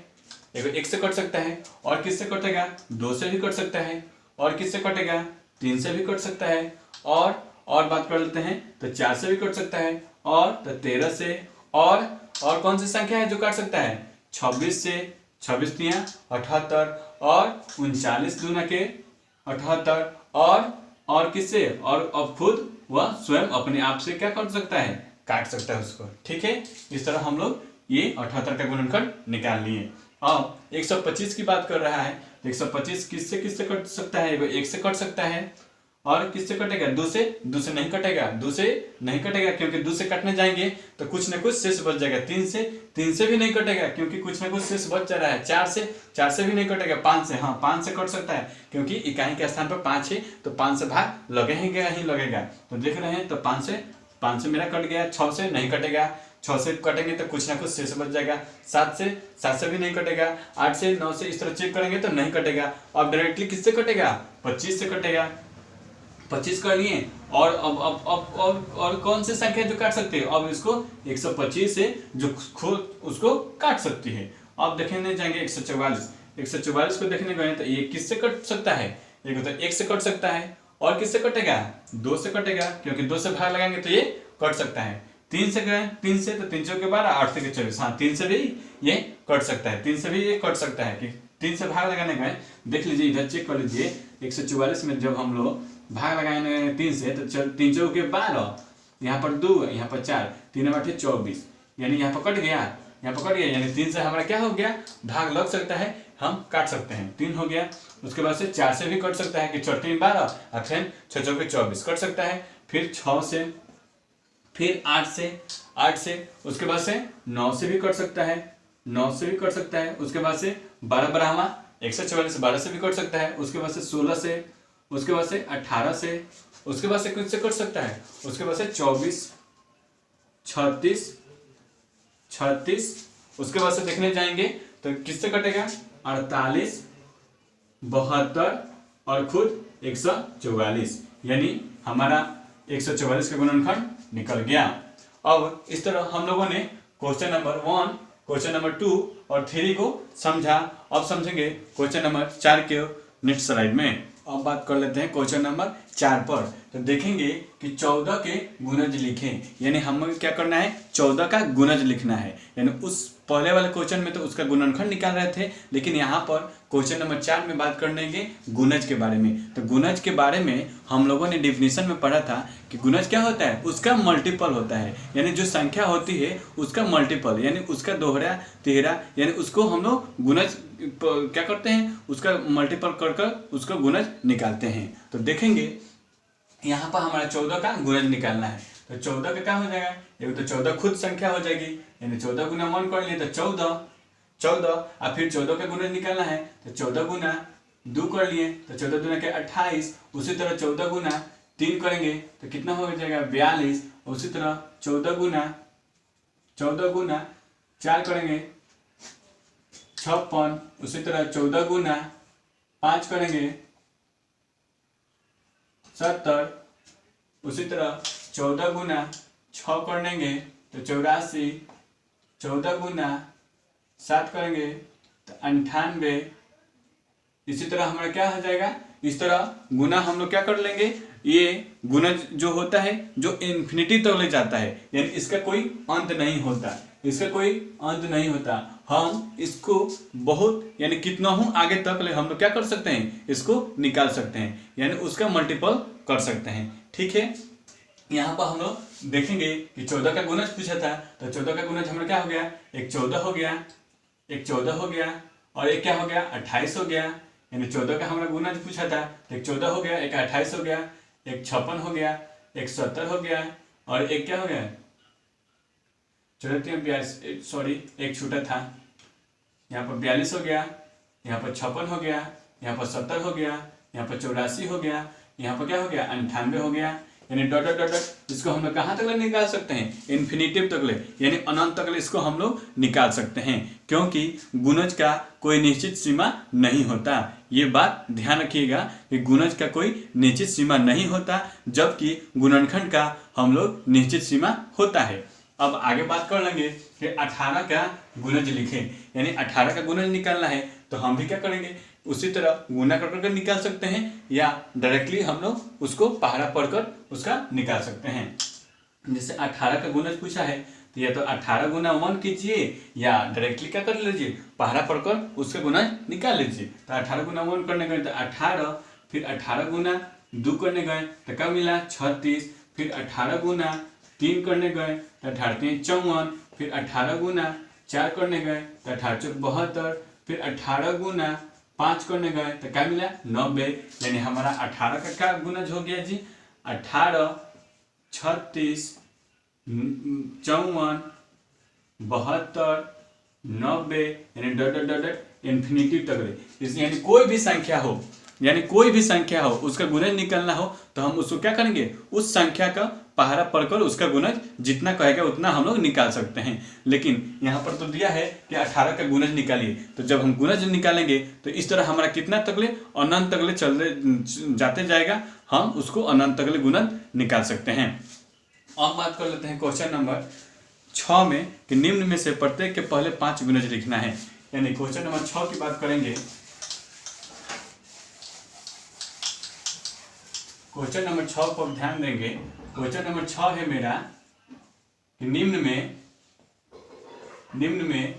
1 से कट सकता है, और किससे कटेगा, 2 से भी कट सकता है, और किससे कटेगा, 3 से भी कट सकता है, और बात कर लेते हैं तो 4 से भी कट सकता है, और तो 13 से, और कौन सी संख्या है जो काट सकता है, 26 से, 26 तिया 78, और 39 दूना के 78, और किससे, और अब खुद वह स्वयं अपने आप से क्या कर सकता है, काट सकता है उसको। ठीक है, इस तरह हम लोग ये 78 का गुणनखंड निकाल लिए। अब 125 की बात कर रहा है। 125 किससे कट सकता है, 1 से कट सकता है, और किससे कटेगा, 2 से नहीं कटेगा, 2 से नहीं कटेगा, क्योंकि 2 से कटने जाएंगे तो कुछ ना कुछ शेष बच जाएगा। 3 से भी नहीं कटेगा, क्योंकि कुछ ना कुछ शेष बच जा रहा है। 4 से भी नहीं कटेगा। 5 से, हाँ 5 से कट सकता है, क्योंकि इकाई के स्थान पर 5 है, तो 5 से भाग लगेगा ही लगेगा। तो देख रहे हैं, तो 5 से मेरा कट गया। 6 से नहीं कटेगा, 6 से कटेंगे तो कुछ ना कुछ शेष बच जाएगा। 7 से भी नहीं कटेगा। 8 से, 9 से, इस तरह चेक करेंगे तो नहीं कटेगा। अब डायरेक्टली किससे कटेगा, 25 से कटेगा। 25 कर लिए, और अब और कौन सी संख्या जो काट सकते हैं, अब इसको 125 से जो खुद उसको काट सकती है। अब देखने जाएंगे 144 को देखने गए तो ये किससे कट सकता है, एक तो 1 से कट सकता है, और किससे कटेगा, 2 से कटेगा, क्योंकि 2 से भाग लगाएंगे तो ये कट सकता है। 3 से गए, 3 से तो 3 चौके 12, 8 से 24। हाँ 3 से भी ये कट सकता है, 3 से भी ये कट सकता है कि 3 से भाग लगाने गए। देख लीजिए इधर चेक कर लीजिए 144 में जब हम लोग भाग लगाने 3 से तो 3 चौके 12, यहाँ पर 2, यहाँ पर 4, 3 8 24, यानी यहाँ पर कट गया, यहाँ पर कट गया, यानी 3 से हमारा क्या हो गया, भाग लग सकता है, हम काट सकते हैं। 3 हो गया। उसके बाद से 4 से भी कट सकता है कि 4 3 12 और फिर 6 चौके 24 कट सकता है। फिर 6 से, फिर 8 से, उसके बाद से 9 से भी कट सकता है, 9 से भी कट सकता है। उसके बाद से 12 12 144 12 से भी कट सकता है। उसके बाद से 16 से, उसके बाद से 18 से, उसके बाद से कुछ से कट सकता है। उसके बाद से 24 36 36, उसके बाद से देखने जाएंगे तो किससे कटेगा, 48 72 और खुद 144, यानी हमारा 144 का गुणनखंड निकल गया। अब इस तरह हम लोगों ने क्वेश्चन नंबर 1, क्वेश्चन नंबर 2 और 3 को समझा। अब समझेंगे क्वेश्चन नंबर 4 के नेक्स्ट स्लाइड में। अब बात कर लेते हैं क्वेश्चन नंबर 4 पर। तो देखेंगे कि 14 के गुणज लिखें, यानी हमें क्या करना है, 14 का गुणज लिखना है। यानी उस पहले वाले क्वेश्चन में तो उसका गुणनखंड निकाल रहे थे, लेकिन यहाँ पर क्वेश्चन नंबर 4 में बात करेंगे गुणज के बारे में। तो गुणज के बारे में हम लोगों ने डिफिनीशन में पढ़ा था कि गुणज क्या होता है, उसका मल्टीपल होता है, यानी जो संख्या होती है उसका मल्टीपल, यानी उसका दोहरा तिहरा, यानी उसको हम लोग गुणज क्या करते हैं, उसका मल्टीपल कर कर उसका गुणज निकालते हैं। तो देखेंगे यहाँ पर हमारा 14 का गुणज निकालना है। तो 14 का क्या हो जाएगा, एक तो 14 खुद संख्या हो जाएगी, यानी 14 गुना 1 कर लिए तो 14 और फिर 14 का गुणज निकालना है तो 14 गुना 2 कर लिए तो 14 दूना के 28। उसी तरह 14 गुना 3 करेंगे तो कितना हो जाएगा, 42। उसी तरह 14 गुना 4 करेंगे 56। उसी तरह 14 गुना 5 करेंगे 70। उसी तरह 14 गुना 6 करेंगे तो 84। 14 गुना 7 करेंगे तो 98। इसी तरह हमारा क्या हो जाएगा, इस तरह गुना हम लोग क्या कर लेंगे, ये गुणज जो होता है जो इन्फिनिटी तक ले जाता है, यानी इसका कोई अंत नहीं होता, इसका कोई अंत नहीं होता। हम इसको बहुत यानी कितना हूं आगे तक ले हम लोग क्या कर सकते हैं, इसको निकाल सकते हैं, यानी उसका मल्टीपल कर सकते हैं। ठीक है, यहाँ पर हम लोग देखेंगे कि 14 का गुणज पूछा था, तो 14 का गुणज हमारा क्या हो गया, एक 14 हो गया, एक 14 हो गया और एक क्या हो गया, 28 हो गया। यानी 14 का हमारा गुणज पूछा था तो एक 14 हो गया, एक 28 हो गया, एक 56 हो गया, एक 70 हो गया और एक क्या हो गया, 42, सॉरी एक छूटा था, यहाँ पर 42 हो गया, यहाँ पर 56 हो गया, यहाँ पर 70 हो गया, यहाँ पर 84 हो गया, यहाँ पर क्या हो गया, 98 हो गया। यानी डॉट डॉट डॉट इसको हम लोग कहाँ तक ले निकाल सकते हैं, इन्फिनिटिव तक ले, यानी अनंत तक ले इसको हम लोग निकाल सकते हैं, क्योंकि गुणज का कोई निश्चित सीमा नहीं होता। ये बात ध्यान रखिएगा कि गुणज का कोई निश्चित सीमा नहीं होता, जबकि गुणनखंड का हम लोग निश्चित सीमा होता है। अब आगे बात कर लेंगे कि 18 का गुणज लिखें, यानी 18 का गुणज निकालना है तो हम भी क्या करेंगे, उसी तरह गुना कर निकाल सकते हैं या डायरेक्टली हम लोग उसको पहाड़ा पढ़कर उसका निकाल सकते हैं। जैसे 18 का गुणज पूछा है तो या तो 18 गुना 1 कीजिए या डायरेक्टली क्या कर लीजिए, पहाड़ा पढ़कर उसका गुणज निकाल लीजिए। तो 18 गुना 1 करने गए तो 18, फिर 18 गुना 2 करने गए तो क्या मिला, 36। फिर 18 गुना 3 करने गए तो 18 3 54, फिर 18 गुना 4 करने गए तो 18 4 72, फिर 18 गुना 5 करने गए तो क्या मिला, 90। यानी हमारा 18 का क्या गुणज हो गया जी, 18 36 54 72 90, यानी dot dot dot dot infinity तक ले। इसलिए यानी कोई भी संख्या हो, यानी कोई भी संख्या हो उसका गुणज निकालना हो तो हम उसको क्या करेंगे, उस संख्या का पहाड़ा पढ़कर उसका गुणज जितना कहेगा उतना हम लोग निकाल सकते हैं। लेकिन यहाँ पर तो दिया है कि 18 का गुणज निकालिए, तो जब हम गुणज निकालेंगे तो इस तरह हमारा कितना तकले, अनंत तकले चलते जाते जाएगा, हम उसको अनंत तकले गुणज निकाल सकते हैं। अब बात कर लेते हैं क्वेश्चन नंबर 6 में कि निम्न में से प्रत्येक के पहले 5 गुणज लिखना है। यानी क्वेश्चन नंबर 6 की बात करेंगे। क्वेश्चन नंबर 6 पर ध्यान देंगे। क्वेश्चन नंबर 6 है मेरा कि निम्न में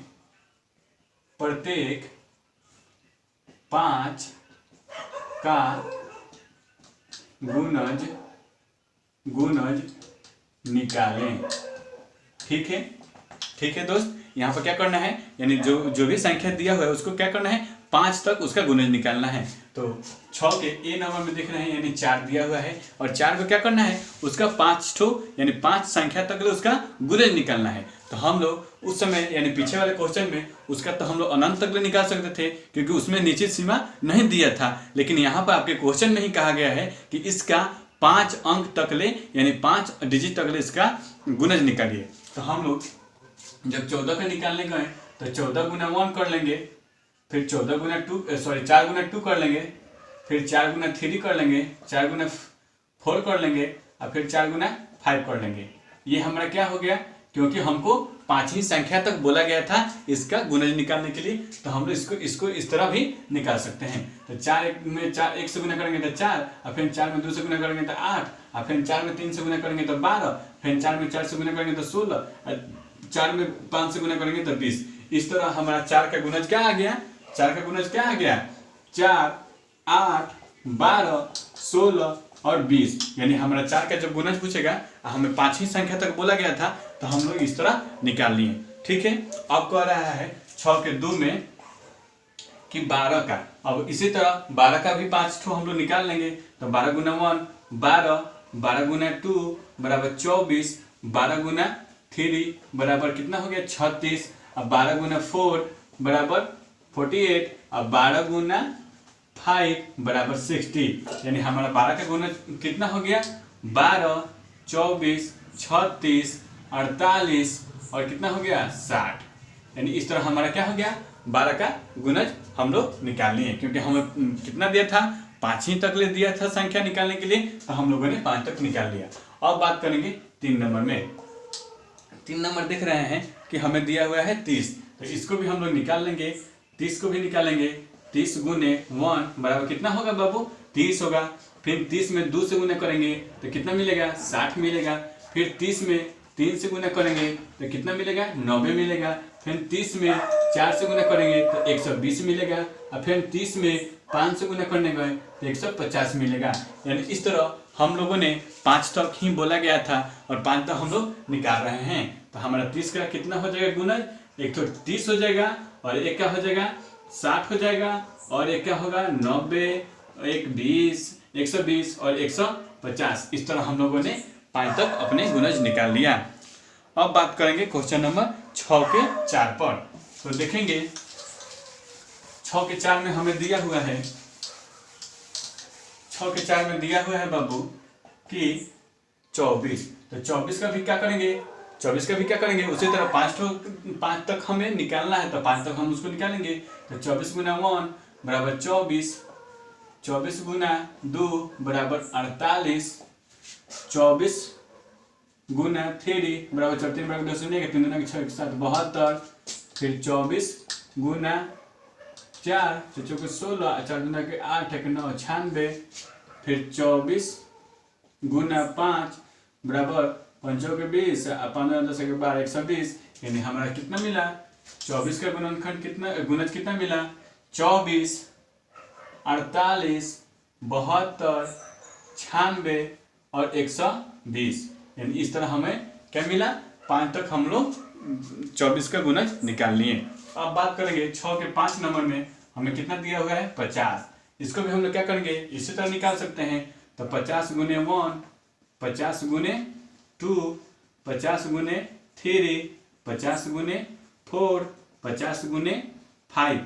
प्रत्येक 5 का गुणज निकालें। ठीक है दोस्त, यहाँ पर क्या करना है, यानी जो भी संख्या दिया हुआ है उसको क्या करना है, 5 तक उसका गुणज निकालना है। तो 6 के ए नंबर में देख रहे हैं, यानी 4 दिया हुआ है और 4 को क्या करना है, उसका 5 ठो यानी 5 संख्या तक उसका गुणज निकालना है। तो हम लोग उस समय यानी पीछे वाले क्वेश्चन में उसका तो हम लोग अनंत तक निकाल सकते थे, क्योंकि उसमें निश्चित सीमा नहीं दिया था। लेकिन यहाँ पर आपके क्वेश्चन में ही कहा गया है कि इसका 5 अंक तक यानी 5 डिजिट तक इसका गुणज निकालिए। तो हम लोग जब 14 का निकालने गए तो 14 गुना 1 कर लेंगे, फिर 4 गुना 2 कर लेंगे, फिर 4 गुना 3 कर लेंगे, 4 गुना 4 कर लेंगे और फिर 4 गुना 5 कर लेंगे। ये हमारा क्या हो गया, क्योंकि हमको 5 ही संख्या तक बोला गया था इसका गुणज निकालने के लिए, तो हम लोग इसको इस तरह भी निकाल सकते हैं। तो 4 में 4 1 से गुना करेंगे तो 4, और फिर 4 में 2 से गुना करेंगे तो 8, और फिर 4 में 3 से गुना करेंगे तो 12, फिर 4 में 4 से गुना करेंगे तो 16, 4 में 5 से गुना करेंगे तो 20। इस तरह हमारा 4 का गुणज क्या आ गया, 4 का गुणज क्या आ गया, 4, 8, 12, 16 और 20। यानी हमारा 4 का जब गुणज पूछेगा, हमें 5 ही संख्या तक बोला गया था, तो हम लोग इस तरह निकाल लिए। ठीक है, अब कह रहा है 6 के 2 में कि 12 का, अब इसी तरह 12 का भी 5 ठो हम लोग निकाल लेंगे। तो 12 गुना 1 12, 12 गुना 2 बराबर 24, 12 गुना 3 बराबर कितना हो गया 36, अब 12 गुना 4 बराबर 48, अब 12 गुना 5 बराबर 60। यानी हमारा 12 का गुणज कितना हो गया, 12, 24, 36, 48 और कितना हो गया 60। यानी इस तरह हमारा क्या हो गया, 12 का गुणज हम लोग निकाल लिए, क्योंकि हमें कितना दिया था, 5 ही तक ले दिया था संख्या निकालने के लिए, तो हम लोगों ने 5 तक निकाल लिया। अब बात करेंगे 3 नंबर में। 3 नंबर देख रहे हैं कि हमें दिया हुआ है 30, तो इसको भी हम लोग निकाल लेंगे। 30 को भी निकालेंगे, 30 गुने 1 बराबर कितना होगा बाबू, 30 होगा। फिर 30 में 2 से गुना करेंगे तो कितना मिलेगा, 60 मिलेगा। फिर 30 में 3 से गुना करेंगे तो कितना मिलेगा, 90 मिलेगा। फिर 30 में 4 से गुना करेंगे तो 120 मिलेगा, और फिर 30 में 5 से गुना करने गए तो 150 मिलेगा। यानी इस तरह हम लोगों ने 5 तक ही बोला गया था और 5 तक हम लोग निकाल रहे हैं। तो हमारा 30 का कितना हो जाएगा गुणज, एक तो 30 हो जाएगा और एक क्या हो जाएगा 60 हो जाएगा, और एक क्या होगा 90, एक 20, 120 और 150। इस तरह हम लोगों ने 5 तक अपने गुणज निकाल लिया। अब बात करेंगे क्वेश्चन नंबर 6 के 4 पर। तो देखेंगे 6 के 4 में हमें दिया हुआ है, 6 के 4 में दिया हुआ है बाबू कि 24। तो 24 का भी क्या करेंगे, 24 का भी क्या करेंगे, उसी तरह 5 तक हमें निकालना है, तो 5 तक हम उसको निकालेंगे। तो 24 गुना 1 बराबर 24, 24 गुना 2 बराबर 48, 24 गुना 3 बराबर 3 बराबर 2 सुनिएगा, 3 गुना 6 7 72, फिर 24 गुना 4 चौके 16, 4 गुना के 8 1 9 96, फिर 24 गुना 5 बराबर 5 के 20, 15 10 के 12 120। यानी हमारा कितना मिला, 24 का गुणनखंड कितना, गुणज कितना मिला, 24, 48, 72, 96 और 120। यानी इस तरह हमें क्या मिला, 5 तक हम लोग 24 का गुणज निकाल लिए। अब बात करेंगे 6 के 5 नंबर में हमें कितना दिया हुआ है 50। इसको भी हम लोग क्या करेंगे, इसी तरह निकाल सकते हैं। तो 50 गुने 1, 50 गुने 2, 50 गुने 3, 50 गुने 4, 50 गुने 5।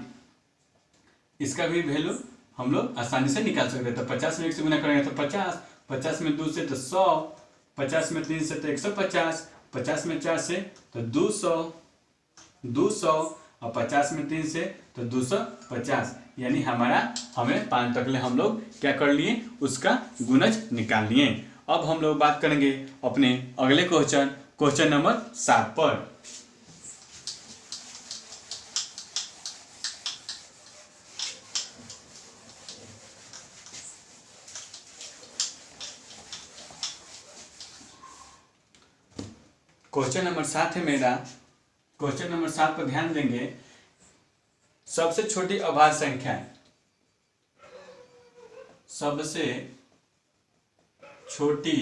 इसका भी वैल्यू हम लोग आसानी से निकाल सकते हैं। तो 50 में 1 से गुना करेंगे तो 50, 50 में 2 से तो 100, 50 में 3 से तो 150, 50 में 4 से तो 200, 200 और 50 में 3 से तो 250। यानी हमें 5 तक ले हम लोग क्या कर लिए, उसका गुणज निकाल लिए। अब हम लोग बात करेंगे अपने अगले क्वेश्चन नंबर 7 पर। क्वेश्चन नंबर 7 है मेरा। क्वेश्चन नंबर 7 पर ध्यान देंगे। सबसे छोटी अभाज्य संख्या, सबसे छोटी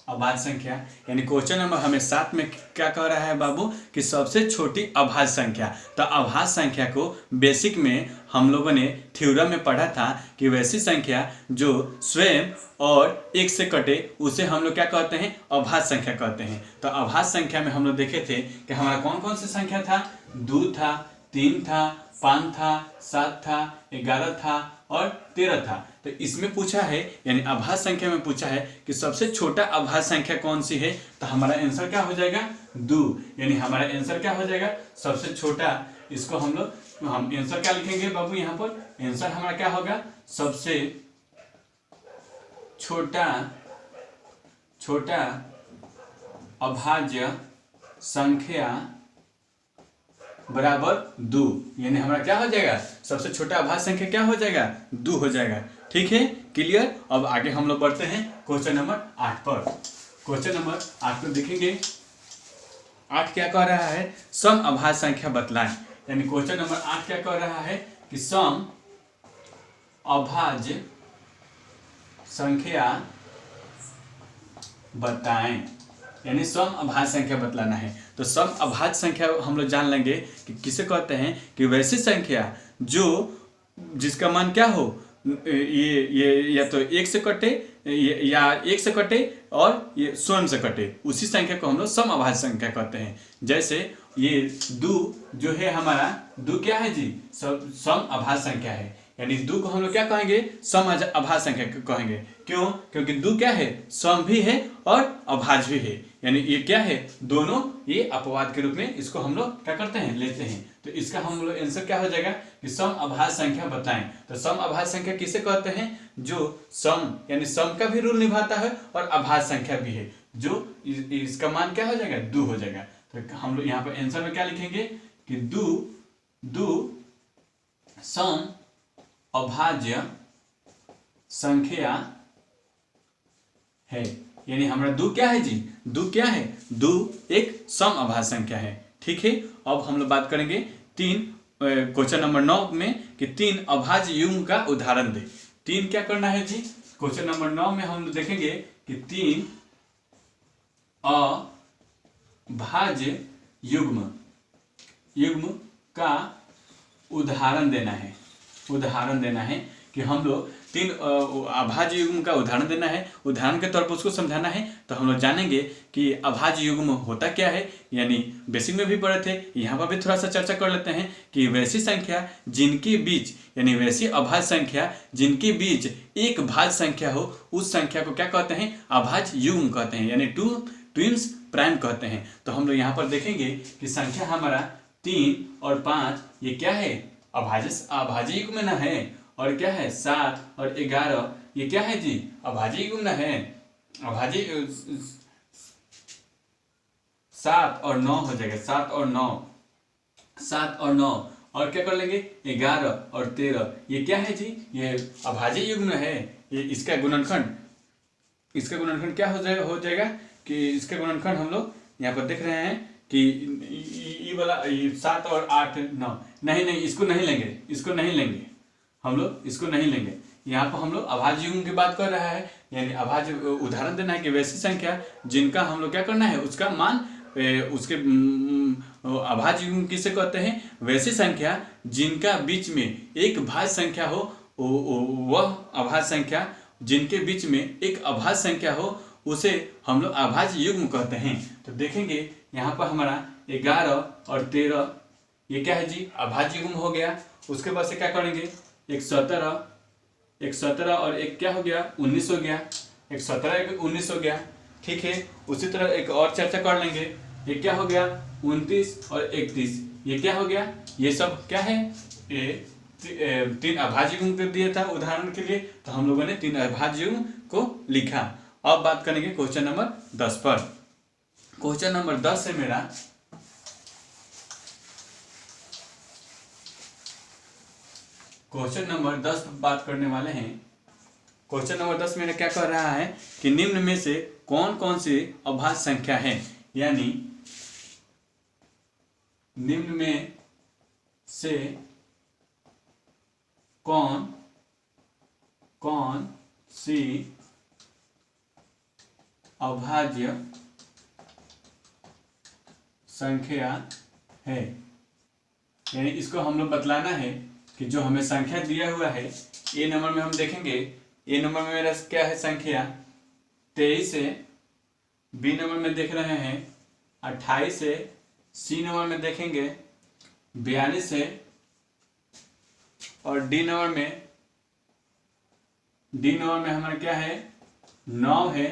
अभाज्य संख्या यानी क्वेश्चन नंबर हमें 7 में क्या कह रहा है बाबू कि सबसे छोटी अभाज्य संख्या। तो अभाज्य संख्या को बेसिक में हम लोगों ने थ्योरम में पढ़ा था कि वैसी संख्या जो स्वयं और एक से कटे उसे हम लोग क्या कहते हैं, अभाज्य संख्या कहते हैं। तो अभाज्य संख्या में हम लोग देखे थे कि हमारा कौन कौन सी संख्या था, 2 था, 3 था, 5 था, 7 था, 11 था और 13 था। तो इसमें पूछा है यानी अभाज्य संख्या में पूछा है कि सबसे छोटा अभाज्य संख्या कौन सी है। तो हमारा आंसर क्या हो जाएगा, 2। यानी हमारा आंसर क्या हो जाएगा, सबसे छोटा। इसको हम आंसर क्या लिखेंगे बाबू, यहाँ पर आंसर हमारा क्या होगा, सबसे छोटा अभाज्य संख्या बराबर 2। यानी हमारा क्या हो जाएगा, सबसे छोटा अभाज्य संख्या क्या हो जाएगा, 2 हो जाएगा। ठीक है, क्लियर। अब आगे हम लोग बढ़ते हैं क्वेश्चन नंबर 8 पर। क्वेश्चन नंबर 8 को देखेंगे। 8 क्या कह रहा है, सम अभाज्य संख्या बतलाएं। यानी क्वेश्चन नंबर 8 क्या कह रहा है कि सम अभाज्य संख्या बताएं। यानी सम अभाज्य संख्या बतलाना है। तो सम अभाज्य संख्या हम लोग जान लेंगे कि किसे कहते हैं कि वैसी संख्या जो जिसका मान क्या हो, ये या तो 1 से कटे या 1 से कटे और ये स्वयं से कटे, उसी संख्या को हम लोग सम अभाज्य संख्या कहते हैं। जैसे ये 2 जो है हमारा, 2 क्या है जी, सम अभाज्य संख्या है। यानी 2 को हम लोग क्या कहेंगे, सम अभाज्य संख्या कहेंगे। क्यों, क्योंकि 2 क्या है, सम भी है और अभाज्य भी है। यानी ये क्या है, दोनों ये अपवाद के रूप में इसको हम लोग क्या करते हैं, लेते हैं। तो इसका हम लोग आंसर क्या हो जाएगा कि सम अभाज्य संख्या बताएं। तो सम अभाज्य संख्या किसे कहते हैं, जो सम यानी सम का भी रूल निभाता है और अभाज्य संख्या भी है, जो इसका मान क्या हो जाएगा, 2 हो जाएगा। तो हम लोग यहाँ पर आंसर में क्या लिखेंगे कि 2 सम अभाज्य संख्या है। यानी हमारा 2 क्या है जी, 2 क्या है, 2 एक सम अभाज्य संख्या है। ठीक है। अब हम लोग बात करेंगे क्वेश्चन नंबर 9 में कि 3 अभाज्य युग्म का उदाहरण दे। 3 क्या करना है जी, क्वेश्चन नंबर 9 में हम लोग देखेंगे कि 3 अभाज्य युग्म का उदाहरण देना है कि हम लोग 3 अभाज्य युग्म का उदाहरण देना है। उदाहरण के तौर पर उसको समझाना है। तो हम लोग जानेंगे कि अभाज्य युग्म होता क्या है। यानी बेसिक में भी पढ़े थे, यहाँ पर भी थोड़ा सा चर्चा कर लेते हैं कि वैसी संख्या जिनके बीच, यानी वैसी अभाज्य संख्या जिनके बीच एक भाज्य संख्या हो, उस संख्या को क्या कहते हैं, अभाज्य युग्म कहते हैं। यानी ट्विन्स प्राइम कहते हैं। तो हम लोग यहाँ पर देखेंगे कि संख्या हमारा 3 और 5 ये क्या है, अभाज्य युग्म न है। और क्या है, 7 और 11 ये क्या है जी, अभाज्य युग्म है। अभाज्य 7 और 9 हो जाएगा, 7 और 9 और क्या कर लेंगे, 11 और 13 ये क्या है जी, ये अभाज्य युग्म है। ये इसका गुणनखंड क्या हो जाएगा कि इसका गुणनखंड हम लोग यहाँ पर देख रहे हैं कि ये वाला 7 और 8 9 नहीं इसको नहीं लेंगे हम लोग, इसको नहीं लेंगे। यहाँ पर हम लोग अभाज्य युग्म की बात कर रहा है। यानी अभाज्य उदाहरण देना है कि वैसी संख्या जिनका हम लोग क्या करना है, उसका मान उसके अभाज्य युग्म किसे कहते हैं, वैसी संख्या जिनका बीच में एक भाज्य संख्या हो, वह अभाज्य संख्या जिनके बीच में एक अभाज्य संख्या हो उसे हम लोग अभाज्य युग्म कहते हैं। तो देखेंगे यहाँ पर हमारा 11 और 13 ये क्या है जी, अभाज्य युग्म हो गया। उसके बाद से क्या करेंगे, एक 17 और एक क्या हो गया, 19 हो गया। एक 17 एक 19 हो गया। ठीक है। उसी तरह एक और चर्चा कर लेंगे, ये क्या हो गया, 29 और 31 ये क्या हो गया। ये सब क्या है, 3 अभाज्य युग्म कर दिया था उदाहरण के लिए। तो हम लोगों ने 3 अभाज्य युग्म को लिखा। अब बात करेंगे क्वेश्चन नंबर 10 पर। क्वेश्चन नंबर 10 है मेरा, क्वेश्चन नंबर 10 बात करने वाले हैं। क्वेश्चन नंबर 10 में क्या कह रहा है कि निम्न में से कौन कौन सी अभाज्य संख्या है, यानी निम्न में से कौन कौन सी अभाज्य संख्या है। यानी इसको हम लोग बतलाना है कि जो हमें संख्या दिया हुआ है, ए नंबर में हम देखेंगे, ए नंबर में मेरा क्या है संख्या 23 है, बी नंबर में देख रहे हैं 28 है, सी नंबर में देखेंगे 42 है, और डी नंबर में हमारा क्या है 9 है,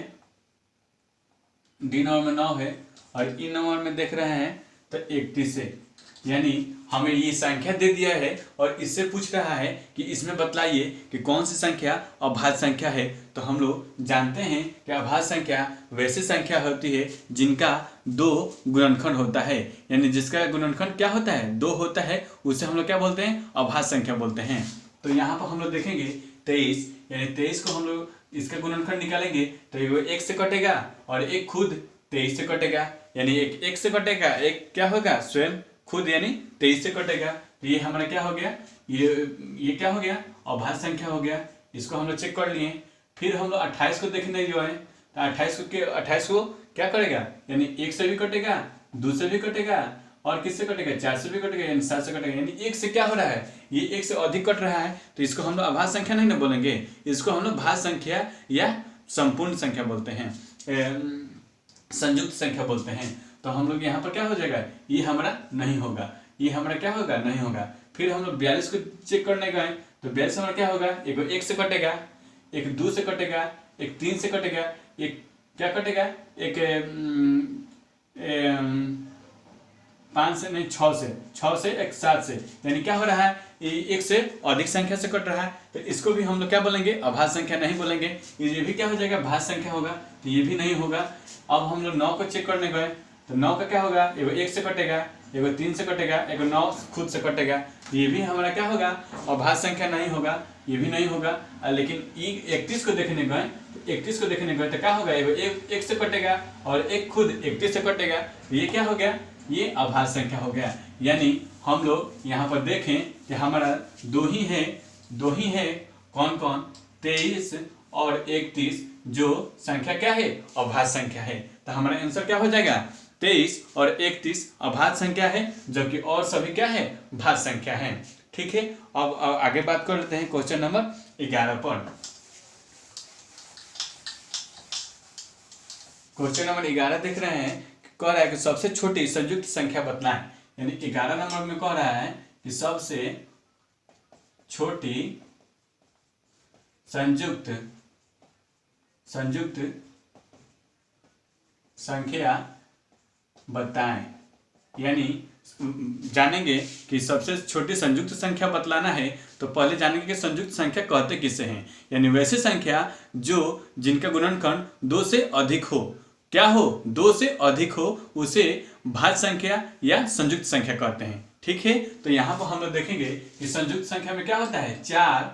डी नंबर में 9 है, और ई नंबर में देख रहे हैं तो 31 है। यानी हमें ये संख्या दे दिया है और इससे पूछ रहा है कि इसमें बतलाइए कि कौन सी संख्या अभाज्य संख्या है। तो हम लोग जानते हैं कि अभाज्य संख्या वैसी संख्या होती है जिनका 2 गुणनखंड होता है, यानी जिसका गुणनखंड क्या होता है 2 होता है, उसे हम लोग क्या बोलते हैं अभाज्य संख्या बोलते हैं। तो यहाँ पर हम लोग देखेंगे 23, यानी 23 को हम लोग इसका गुणनखंड निकालेंगे तो ये 1 से कटेगा और एक खुद 23 से कटेगा, यानी एक से कटेगा, एक क्या होगा स्वयं खुद यानी 23 से कटेगा। तो ये हमारा क्या हो गया, ये क्या हो गया अभाज्य संख्या हो गया। इसको हम लोग चेक कर लिए। फिर हम लोग 28 को देखने जो है तो 28 को क्या करेगा, यानी 1 से भी कटेगा, 2 से भी कटेगा, और किससे कटेगा 4 से भी कटेगा, यानी 7 से कटेगा, यानी 1 से क्या हो रहा है, ये 1 से अधिक कट रहा है। तो इसको हम लोग अभाज्य संख्या नहीं ना बोलेंगे, इसको हम लोग भाज्य संख्या या संपूर्ण संख्या बोलते हैं, संयुक्त संख्या बोलते हैं। तो हम लोग यहाँ पर क्या हो जाएगा, ये हमारा नहीं होगा, ये हमारा क्या होगा नहीं होगा। फिर हम लोग 42 को चेक करने गए तो 42 हमारा क्या होगा, एक 1 से कटेगा, एक 2 से कटेगा, एक 3 से कटेगा, एक क्या कटेगा, एक 5 से नहीं 6 से एक 7 से, यानी क्या हो रहा है ये 1 से अधिक संख्या से कट रहा है। तो इसको भी हम लोग क्या बोलेंगे अभाज्य संख्या नहीं बोलेंगे, ये भी क्या हो जाएगा भाज्य संख्या होगा। तो ये भी नहीं होगा। अब हम लोग 9 को चेक करने गए तो 9 का क्या होगा, एगो 1 से कटेगा, एगो 3 से कटेगा, एगो 9 खुद से कटेगा। ये भी हमारा क्या होगा अभाज्य संख्या नहीं होगा, ये भी नहीं होगा। लेकिन 31 को देखने गए तो 31 को देखने गए तो क्या होगा, एगो 1 से कटेगा और एक खुद 31 से कटेगा। तो ये क्या हो गया, ये अभाज्य संख्या हो गया। यानी हम लोग यहाँ पर देखें कि हमारा दो ही है कौन कौन 23 और 31 जो संख्या क्या है अभाज्य संख्या है। तो हमारा आंसर क्या हो जाएगा 23 और 31 अभाज्य संख्या है, जबकि और सभी क्या है भाज्य संख्या है। ठीक है, अब आगे बात कर लेते हैं क्वेश्चन नंबर 11 पर। क्वेश्चन नंबर 11 देख रहे हैं, कह रहा है कि सबसे छोटी संयुक्त संख्या बतलाएं। यानी 11 नंबर में कह रहा है कि सबसे छोटी संयुक्त संख्या बताएं। यानी जानेंगे कि सबसे छोटी संयुक्त संख्या बतलाना है तो पहले जानेंगे कि संयुक्त संख्या कहते किसे हैं। यानी वैसी संख्या जो जिनका गुणनखंड 2 से अधिक हो, क्या हो 2 से अधिक हो, उसे भाज्य संख्या या संयुक्त संख्या कहते हैं। ठीक है, तो यहाँ पर हम लोग देखेंगे कि संयुक्त संख्या में क्या होता है 4,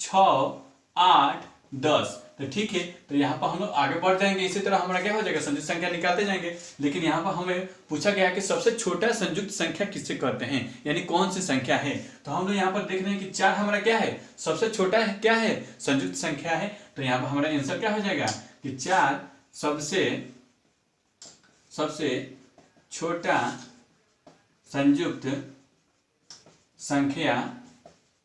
6, 8, 10। तो ठीक है, तो यहाँ पर हम लोग आगे बढ़ जाएंगे। इसी तरह हमारा क्या हो जाएगा संयुक्त संख्या निकालते जाएंगे। लेकिन यहाँ पर हमें पूछा गया कि सबसे छोटा संयुक्त संख्या किससे कहते हैं, यानी कौन सी संख्या है। तो हम लोग यहाँ पर देख रहे हैं कि 4 हमारा क्या है सबसे छोटा है, क्या है संयुक्त संख्या है। तो यहाँ पर हमारा आंसर क्या हो जाएगा कि 4 सबसे छोटा संयुक्त संख्या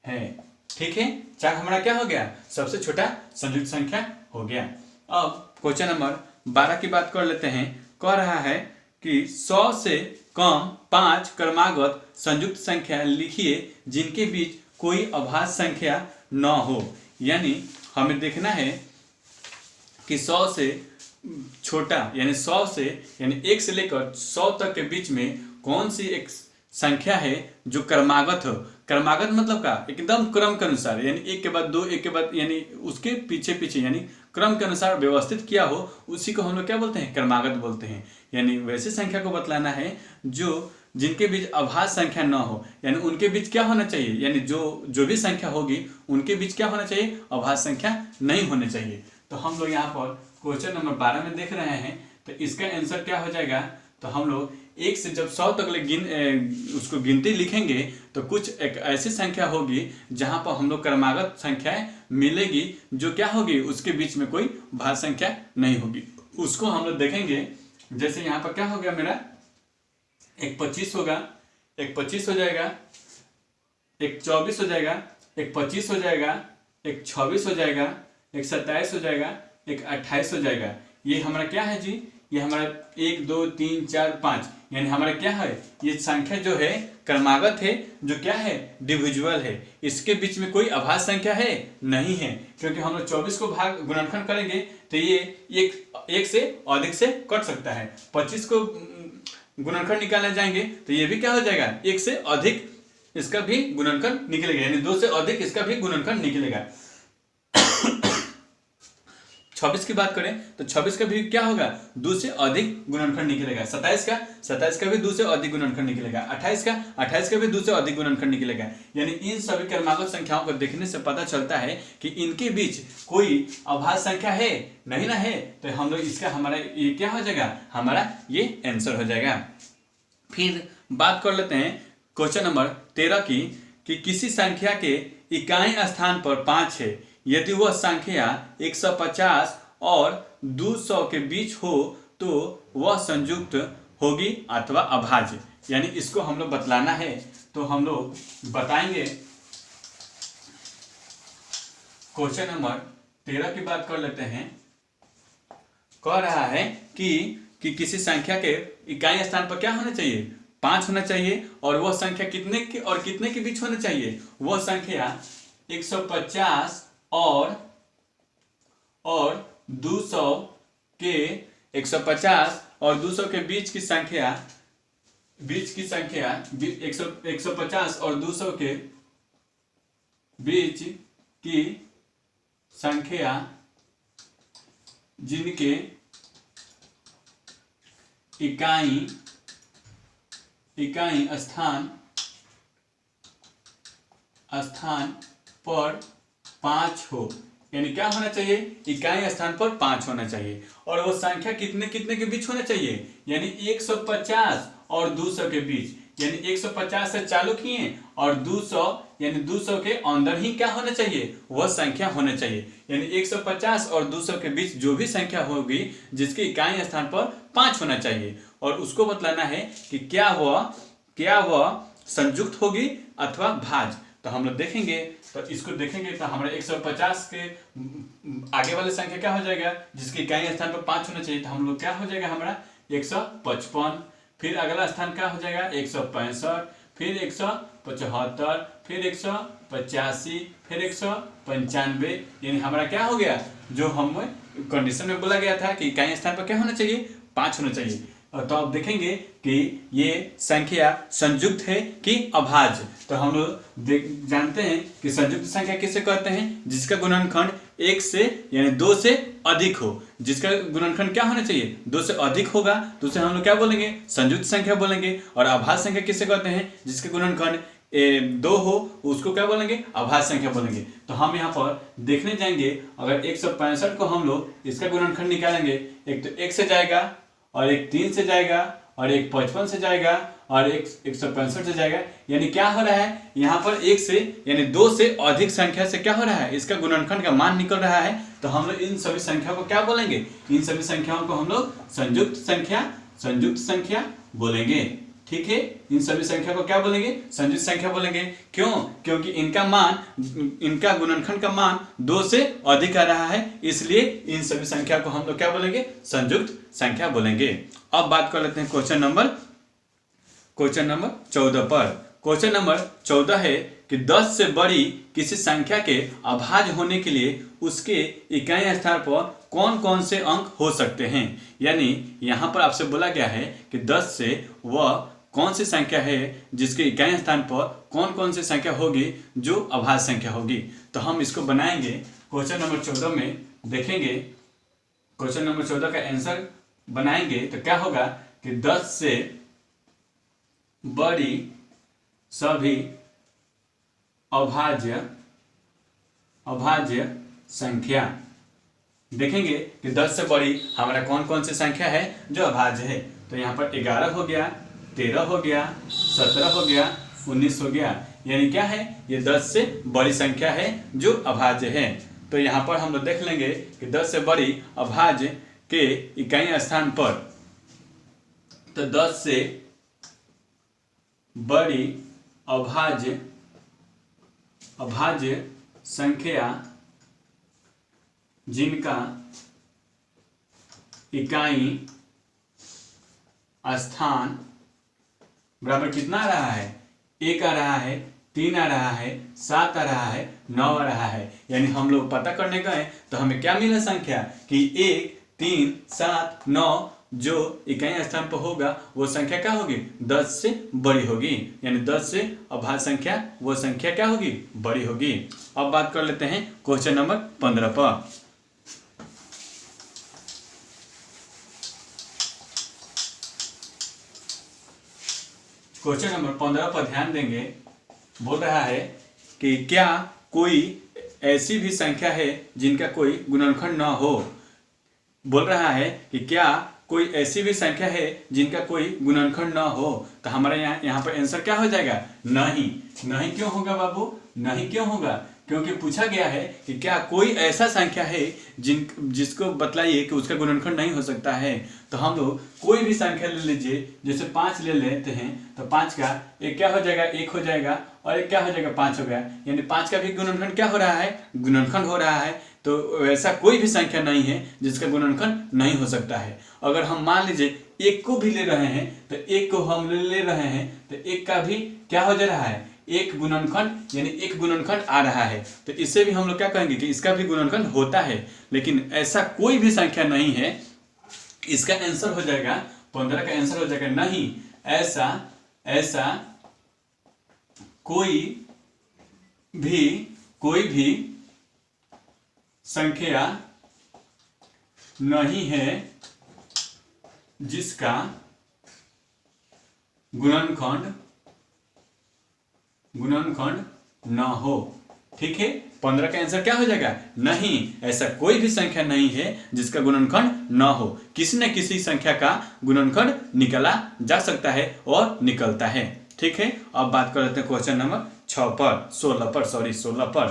है। ठीक है, 4 हमारा क्या हो गया सबसे छोटा संयुक्त संख्या हो गया। अब क्वेश्चन नंबर 12 की बात कर लेते हैं। कह रहा है कि 100 से कम 5 क्रमागत संयुक्त संख्या लिखिए जिनके बीच कोई अभाज्य संख्या न हो। यानी हमें देखना है कि 100 से छोटा यानी 100 से यानी 1 से लेकर 100 तक के बीच में कौन सी एक संख्या है जो क्रमागत हो। क्रमागत मतलब का एकदम क्रम के अनुसार, यानी 1 के बाद 2, 1 के बाद यानी उसके पीछे पीछे यानी क्रम के अनुसार व्यवस्थित किया हो, उसी को हम लोग क्या बोलते हैं क्रमागत बोलते हैं। यानी वैसे संख्या को बतलाना है जो जिनके बीच अभाज्य संख्या न हो, यानी उनके बीच क्या होना चाहिए, यानी जो भी संख्या होगी उनके बीच क्या होना चाहिए, अभाज्य संख्या नहीं होनी चाहिए। तो हम लोग यहाँ पर क्वेश्चन नंबर 12 में देख रहे हैं, तो इसका आंसर क्या हो जाएगा, तो हम लोग 1 से जब 100 तक उसको गिनती लिखेंगे तो कुछ एक ऐसी संख्या होगी जहां पर हम लोग क्रमागत संख्याएं मिलेगी जो क्या होगी, उसके बीच में कोई भाज्य संख्या नहीं होगी, उसको हम लोग देखेंगे। जैसे यहाँ पर क्या हो गया मेरा, एक 25 होगा, एक 25 हो जाएगा, एक 24 हो जाएगा, एक 25 हो जाएगा, एक 26 हो जाएगा, एक 27 हो जाएगा, एक 28 हो जाएगा। ये हमारा क्या है जी, ये हमारा 1 2 3 4 5, यानी हमारा क्या है, ये संख्या जो है क्रमागत है, जो क्या है, डिविजिबल है, इसके बीच में कोई अभाज्य संख्या है नहीं है, क्योंकि हम लोग 24 को भाग गुणनखंड करेंगे तो ये एक से अधिक से कट सकता है। 25 को गुणनखंड निकालने जाएंगे तो ये भी क्या हो जाएगा, एक से अधिक इसका भी गुणनखंड निकलेगा, यानी 2 से अधिक इसका भी गुणनखंड निकलेगा। 26 की बात करें तो 26 का भी क्या होगा, 2 से अधिक गुणनखंड निकलेगा। 27 का भी 2 से अधिक गुणनखंड निकलेगा। 28 का भी 2 से अधिक गुणनखंड निकलेगा। यानी इन सभी क्रमागत संख्याओं को देखने से पता चलता है कि इनके बीच कोई अभाज्य संख्या है नहीं ना है, तो हम लोग इसका हमारा ये क्या हो जाएगा, हमारा ये आंसर हो जाएगा। फिर बात कर लेते हैं क्वेश्चन नंबर 13 की, कि किसी संख्या के इकाई स्थान पर 5 है, यदि वह संख्या 150 और 200 के बीच हो तो वह संयुक्त होगी अथवा अभाज्य, यानी इसको हम लोग बतलाना है। तो हम लोग बताएंगे, क्वेश्चन नंबर 13 की बात कर लेते हैं। कह रहा है कि किसी संख्या के इकाई स्थान पर क्या होना चाहिए, 5 होना चाहिए, और वह संख्या कितने के और कितने के बीच होना चाहिए, वह संख्या 150 और 200 के 150 और 200 के बीच की संख्या 150 और 200 के बीच की संख्या जिनके इकाई स्थान पर 5 हो, यानी क्या होना चाहिए, इकाई स्थान पर 5 होना चाहिए, और वो संख्या कितने के बीच होना चाहिए, यानी 150 और 200 के बीच, यानी 150 से चालू किए और 200 यानी 200 के अंदर ही क्या होना चाहिए, वह संख्या होना चाहिए। यानी 150 और 200 के बीच जो भी संख्या होगी जिसके इकाई स्थान पर 5 होना चाहिए, और उसको बतलाना है कि क्या वह संयुक्त होगी अथवा भाज्य। तो हम लोग देखेंगे, तो इसको देखेंगे तो हमारे 150 के आगे वाले संख्या क्या हो जाएगा, जिसके इकाई स्थान पर 5 होना चाहिए, तो हम लोग क्या हो जाएगा हमारा 155, फिर अगला स्थान क्या हो जाएगा 165, फिर 175, फिर 185, फिर 195, यानी हमारा क्या हो गया, जो हमें कंडीशन में बोला गया था कि इकाई स्थान पर क्या होना चाहिए, 5 होना चाहिए। तो आप देखेंगे कि ये संख्या संयुक्त है कि अभाज्य। तो हम लोग जानते हैं कि संयुक्त संख्या किसे कहते हैं, जिसका गुणनखंड 1 से यानी 2 से अधिक हो, जिसका गुणनखंड क्या होना चाहिए, 2 से अधिक होगा, तो उसे हम लोग क्या बोलेंगे, संयुक्त संख्या बोलेंगे। और अभाज्य संख्या किसे कहते हैं, जिसके गुणनखंड 2 हो, उसको क्या बोलेंगे, अभाज्य संख्या बोलेंगे। तो हम यहाँ पर देखने जाएंगे, अगर 165 को हम लोग इसका गुणनखंड निकालेंगे, एक तो 1 से जाएगा, और एक 3 से जाएगा, और एक 55 से जाएगा, और एक 165 से जाएगा, यानी क्या हो रहा है यहाँ पर 1 से यानी 2 से अधिक संख्या से क्या हो रहा है, इसका गुणनखंड का मान निकल रहा है। तो हम लोग इन सभी संख्या को क्या बोलेंगे, इन सभी संख्याओं को हम लोग संयुक्त संख्या बोलेंगे। ठीक है, इन सभी संख्या को क्या बोलेंगे, संयुक्त संख्या बोलेंगे। क्यों, क्योंकि इनका गुणनखंड का मान 2 से अधिक आ रहा है, इसलिए इन सभी संख्या को हम लोग क्या बोलेंगे, संयुक्त संख्या बोलेंगे। अब बात कर लेते हैं क्वेश्चन नंबर 14 पर। क्वेश्चन नंबर 14 है कि 10 से बड़ी किसी संख्या के अभाज्य होने के लिए उसके इकाई स्थान पर कौन कौन से अंक हो सकते हैं। यानी यहाँ पर आपसे बोला गया है कि 10 से वह कौन सी संख्या है जिसके इकाई स्थान पर कौन कौन सी संख्या होगी जो अभाज्य संख्या होगी। तो हम इसको बनाएंगे, क्वेश्चन नंबर 14 में देखेंगे, क्वेश्चन नंबर 14 का आंसर बनाएंगे तो क्या होगा कि 10 से बड़ी सभी अभाज्य संख्या। देखेंगे कि 10 से बड़ी हमारा कौन कौन सी संख्या है जो अभाज्य है। तो यहाँ पर 11 हो गया, 13 हो गया, 17 हो गया, 19 हो गया। यानी क्या है, ये 10 से बड़ी संख्या है जो अभाज्य है। तो यहाँ पर हम लोग देख लेंगे कि 10 से बड़ी अभाज्य के इकाई स्थान पर, तो 10 से बड़ी अभाज्य संख्या जिनका इकाई स्थान बराबर कितना आ रहा है, 1 आ रहा है, 3 आ रहा है, 7 आ रहा है, 9 आ रहा है। यानी हम लोग पता करने गए तो हमें क्या मिला संख्या कि 1, 3, 7, 9 जो इकाई स्थान पर होगा वो संख्या क्या होगी, 10 से बड़ी होगी। यानी 10 से अभाज्य संख्या वो संख्या क्या होगी, बड़ी होगी। अब बात कर लेते हैं क्वेश्चन नंबर 15 पर। क्वेश्चन नंबर 15 पर ध्यान देंगे। बोल रहा है कि क्या कोई ऐसी भी संख्या है जिनका कोई गुणनखंड न हो। बोल रहा है कि क्या कोई ऐसी भी संख्या है जिनका कोई गुणनखंड न हो। तो हमारा यहाँ पर आंसर क्या हो जाएगा, नहीं। नहीं क्यों होगा बाबू, नहीं क्यों होगा, क्योंकि पूछा गया है कि क्या कोई ऐसा संख्या है जिसको बतलाइए कि उसका गुणनखंड नहीं हो सकता है। तो हम लोग कोई भी संख्या ले लीजिए, जैसे 5 ले लेते हैं तो 5 का एक क्या हो जाएगा, 1 हो जाएगा, और एक क्या हो जाएगा, 5 हो गया। यानी 5 का भी गुणनखंड क्या हो रहा है, गुणनखंड हो रहा है। तो ऐसा कोई भी संख्या नहीं है जिसका गुणनखंड नहीं हो सकता है। अगर हम मान लीजिए 1 को भी ले रहे हैं तो 1 को हम ले रहे हैं तो 1 का भी क्या हो जा रहा है, एक गुणनखंड, यानी एक गुणनखंड आ रहा है। तो इससे भी हम लोग क्या कहेंगे कि इसका भी गुणनखंड होता है। लेकिन ऐसा कोई भी संख्या नहीं है। इसका आंसर हो जाएगा 15 का आंसर हो जाएगा नहीं। ऐसा कोई भी संख्या नहीं है जिसका गुणनखंड न हो। ठीक है, 15 का आंसर क्या हो जाएगा, नहीं। ऐसा कोई भी संख्या नहीं है जिसका गुणनखंड न हो। किसी न किसी संख्या का गुणनखंड निकाला जा सकता है और निकलता है। ठीक है, अब बात कर लेते हैं क्वेश्चन नंबर 16 पर।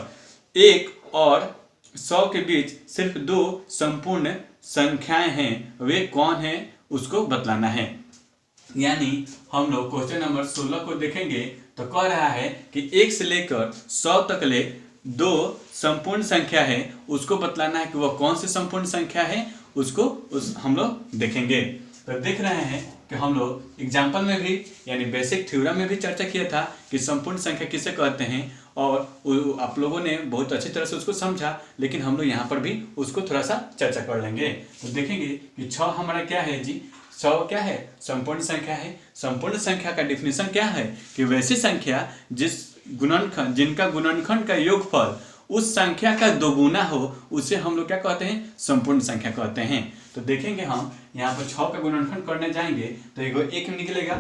1 और 100 के बीच सिर्फ 2 संपूर्ण संख्याएं हैं, वे कौन हैं उसको बतलाना है। यानी हम लोग क्वेश्चन नंबर 16 को देखेंगे तो कह रहा है कि 1 से लेकर 100 तक ले 2 संपूर्ण संख्या है, उसको बतलाना है कि वह कौन सी संपूर्ण संख्या है, हम लोग देखेंगे। तो देख रहे हैं कि हम लोग एग्जाम्पल में भी यानी बेसिक थ्योरम में भी चर्चा किया था कि संपूर्ण संख्या किसे कहते हैं, और आप लोगों ने बहुत अच्छी तरह से उसको समझा। लेकिन हम लोग यहाँ पर भी उसको थोड़ा सा चर्चा कर लेंगे। तो देखेंगे कि 6 हमारा क्या है जी, 100 क्या है, संपूर्ण संख्या है। संपूर्ण संख्या का डिफिनेशन क्या है कि वैसी संख्या जिनका गुणनखंड का योगफल उस संख्या का दोगुना हो, उसे हम लोग क्या कहते हैं, संपूर्ण संख्या कहते हैं। तो देखेंगे हम यहाँ पर 6 का गुणनखंड करने जाएंगे तो एगो 1 निकलेगा,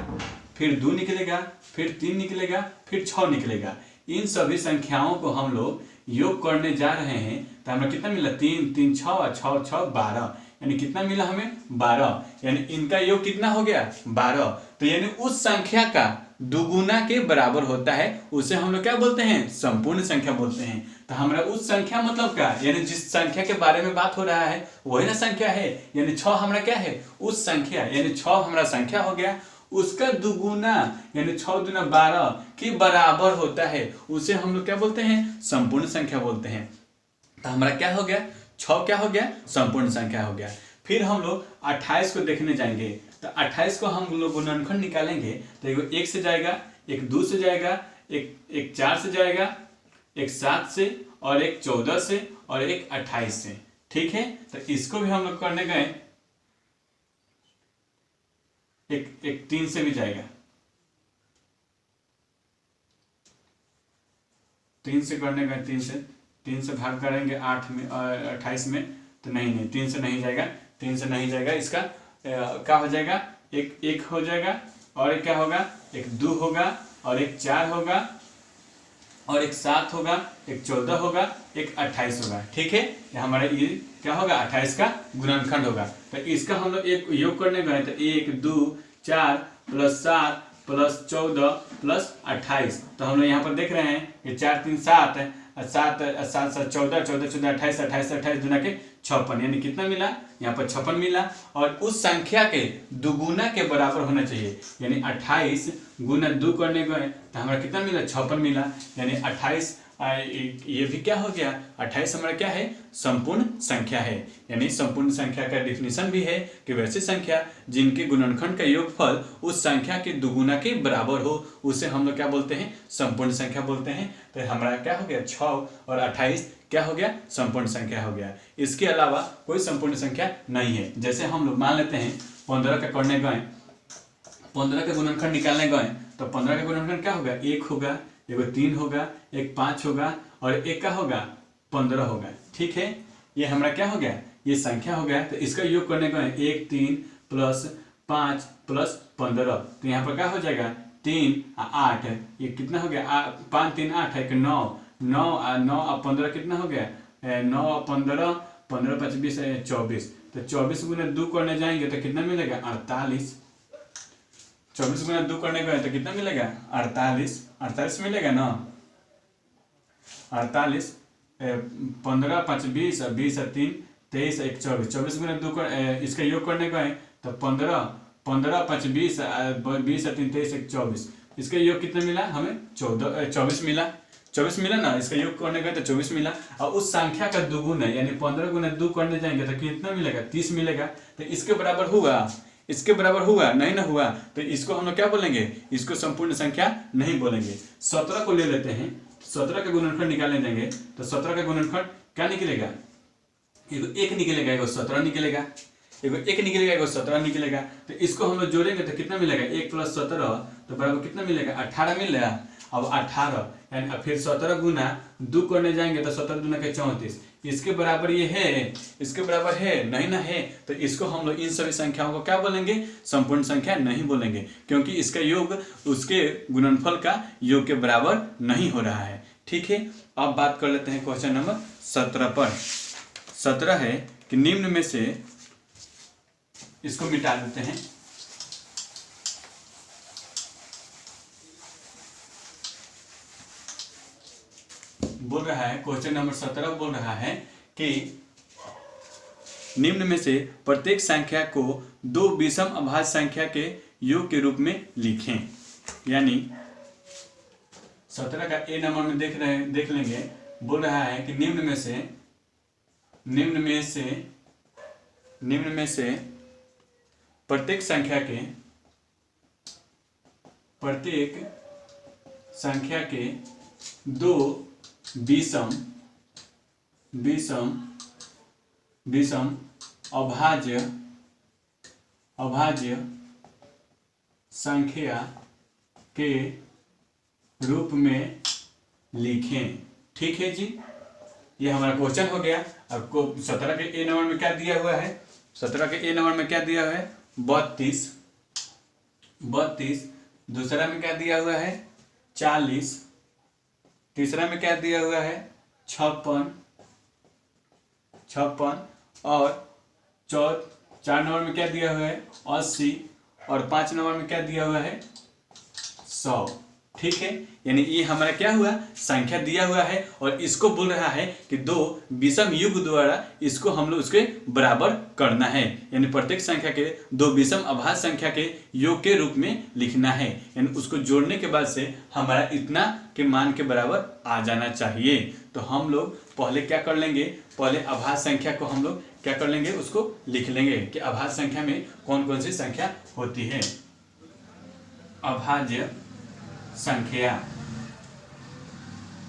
फिर 2 निकलेगा, फिर 3 निकलेगा, फिर 6 निकलेगा। इन सभी संख्याओं को हम लोग योग करने जा रहे हैं तो हमें कितना मिला, 3 3 6 और 6 6 12, यानी कितना मिला हमें, 12। यानी इनका योग कितना हो गया, 12। तो यानी उस संख्या का दुगुना के बराबर होता है, उसे हम लोग क्या बोलते हैं, संपूर्ण संख्या बोलते हैं। तो हमारा उस संख्या मतलब क्या, यानी जिस संख्या के बारे में बात हो रहा है वही ना संख्या है। यानी 6 हमारा क्या है, उस संख्या, यानी 6 हमारा संख्या हो गया, उसका दुगुना यानी 6 दूना 12 के बराबर होता है, उसे हम लोग क्या बोलते हैं, संपूर्ण संख्या बोलते हैं। तो हमारा क्या हो गया, 6 क्या हो गया, संपूर्ण संख्या हो गया। फिर हम लोग 28 को देखने जाएंगे तो 28 को हम लोग गुणनखंड निकालेंगे तो एक 1 से जाएगा, एक 2 से जाएगा, एक 4 से जाएगा, एक 7 से, और एक 14 से, और एक 28 से। ठीक है, तो इसको भी हम लोग करने गए, एक 3 से भी जाएगा, 3 से करने गए, 3 से भाग करेंगे 8 में 28 में, तो नहीं 3 से नहीं जाएगा, 3 से नहीं जाएगा। इसका क्या हो जाएगा, एक हो जाएगा, और एक क्या होगा, एक 2 होगा, और एक 4 होगा, और एक 7 होगा, एक 14 होगा, एक 28 होगा। ठीक है, ये हमारा ये क्या होगा, 28 का गुणनखंड होगा। तो इसका हम लोग एक योग करने गए तो 1 2 4 प्लस 7 प्लस 14 प्लस 28। तो हम लोग यहाँ पर देख रहे हैं कि 4 3 7 है, 7 7 7 14 14 14 28 28 28 दुना के 56, यानी कितना मिला, यहाँ पर 56 मिला। और उस संख्या के दुगुना के बराबर होना चाहिए, यानी 28 गुना 2 करने गए तो हमारा कितना मिला, 56 मिला। यानी 28 ये भी क्या हो गया, 28 हमारा क्या है, संपूर्ण संख्या है। यानी संपूर्ण संख्या का डिफिनीशन भी है कि वैसी संख्या जिनके गुणनखंड का योगफल उस संख्या के दुगुना के बराबर हो, उसे हम लोग क्या बोलते हैं, संपूर्ण संख्या बोलते हैं। तो हमारा क्या हो गया, 6 और 28 क्या हो गया, संपूर्ण संख्या हो गया। इसके अलावा कोई संपूर्ण संख्या नहीं है। जैसे हम लोग मान लेते हैं 15 का करने गए, 15 का गुणनखंड निकालने गए तो 15 का गुणनखंड क्या होगा, 1 होगा, एगो 3 होगा, एक 5 होगा, और एक क्या होगा, 15 होगा। ठीक है, ये हमारा क्या हो गया, ये संख्या हो गया। तो इसका योग करने गए 1 3 प्लस 5 प्लस 15, तो यहाँ पर क्या हो जाएगा, 3 8, ये कितना हो गया, 5 3 8 1 9 9 9 और 15 कितना हो गया, 9 और 15 15 5 20 24। तो 24 गुना 2 करने जाएंगे तो कितना मिलेगा, 48। 24 गुना 2 करने गए तो कितना मिलेगा, 48 48 मिलेगा ना, 48 15 5 20 और 20 और 3 23 1 24। 24 गुना 2 कर इसका योग करने गए तो 15 15 5 20 20 और 3 23 1 24। इसका योग कितना मिला हमें, 24 मिला, 24 मिला ना। इसका योग करने गए तो 24 मिला। और उस संख्या का दुगुना यानी 15 गुना 2 करने जाएंगे तो कितना मिलेगा, 30 मिलेगा। तो इसके बराबर हुआ, इसके बराबर हुआ नहीं ना हुआ, तो इसको हम लोग क्या बोलेंगे, इसको संपूर्ण संख्या नहीं बोलेंगे। 17 को ले लेते हैं, 17 का गुणनखंड निकालने जाएंगे तो 17 का गुणनखंड क्या निकलेगा, एगो 1 निकलेगा, एगो 17 निकलेगा, एगो 1 निकलेगा, एगो 17 निकलेगा। तो इसको हम लोग जोड़ेंगे तो कितना मिलेगा, 1 प्लस 17 तो बराबर कितना मिलेगा, 18 मिल रहा। अब 18 यानी फिर 17 गुना 2 करने जाएंगे तो 17 गुना के 34, इसके बराबर ये है, इसके बराबर है नहीं ना है। तो इसको हम लोग इन सभी संख्याओं को क्या बोलेंगे, संपूर्ण संख्या नहीं बोलेंगे, क्योंकि इसका योग उसके गुणनफल का योग के बराबर नहीं हो रहा है। ठीक है, अब बात कर लेते हैं क्वेश्चन नंबर 17 पर। 17 है कि निम्न में से, इसको मिटा देते हैं, बोल रहा है क्वेश्चन नंबर 17 बोल रहा है कि निम्न में से प्रत्येक संख्या को 2 विषम अभाज्य संख्या के योग के रूप में लिखें। यानी 17 का ए नंबर में देख लेंगे, बोल रहा है कि निम्न में से प्रत्येक संख्या के 2 विषम अभाज्य संख्या के रूप में लिखें। ठीक है जी, ये हमारा क्वेश्चन हो गया। अब 17 के ए नंबर में क्या दिया हुआ है, 17 के ए नंबर में क्या दिया हुआ है, 32। दूसरा में क्या दिया हुआ है, 40। तीसरा में क्या दिया हुआ है, 56। और 4 नंबर में क्या दिया हुआ है, 80। और 5 नंबर में क्या दिया हुआ है, 100। ठीक है, यानी ये हमारा क्या हुआ, संख्या दिया हुआ है और इसको बोल रहा है कि 2 विषम युग द्वारा इसको हम लोग उसके बराबर करना है। यानी प्रत्येक संख्या के 2 विषम अभाज्य संख्या के योग के रूप में लिखना है। यानी उसको जोड़ने के बाद से हमारा इतना के मान के बराबर आ जाना चाहिए। तो हम लोग पहले क्या कर लेंगे, पहले अभाज्य संख्या को हम लोग क्या कर लेंगे, उसको लिख लेंगे कि अभाज्य संख्या में कौन कौन सी संख्या होती है। अभाज्य संख्या,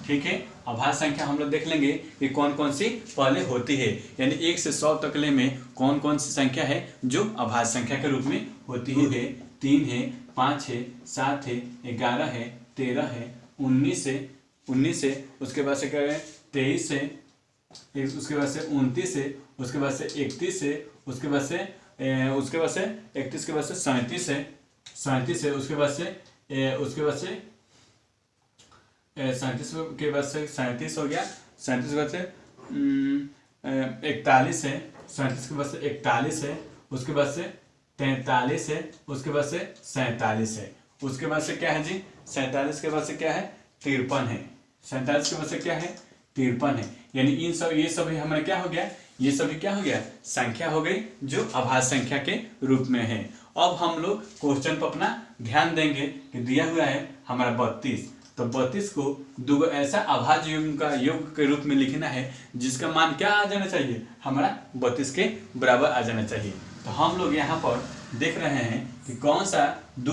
ठीक है, अभाज्य संख्या हम लोग देख लेंगे कि कौन कौन सी पहले होती है। यानी 1 से 100 तकले में कौन कौन सी संख्या है जो अभाज्य संख्या के रूप में होती है। 3 है, 5 है, 7 है, 11 है, 13 है, 19 है, उसके बाद से क्या है 23 है, उसके बाद से 29 है, उसके बाद से 31 है, उसके बाद से 31 के बाद से 37 है, 37 है, उसके बाद से 37 के बाद से 37 हो गया, 37 के बाद से 41 है, 37 के बाद से 41 है, उसके बाद से 43 है, उसके बाद से 47 है, उसके बाद से क्या है जी, 47 के बाद से क्या है, 53 है, 47 के बाद से क्या है, 53 है। यानी इन सब ये सभी हमारा क्या हो गया, ये सभी क्या हो गया, संख्या हो गई जो अभाज्य संख्या के रूप में है। अब हम लोग क्वेश्चन पर अपना ध्यान देंगे कि दिया हुआ है हमारा 32, तो 32 को दो ऐसा अभाज्य योग का योग के रूप में लिखना है जिसका मान क्या आ जाना चाहिए, हमारा 32 के बराबर आ जाना चाहिए। तो हम लोग यहाँ पर देख रहे हैं कि कौन सा दो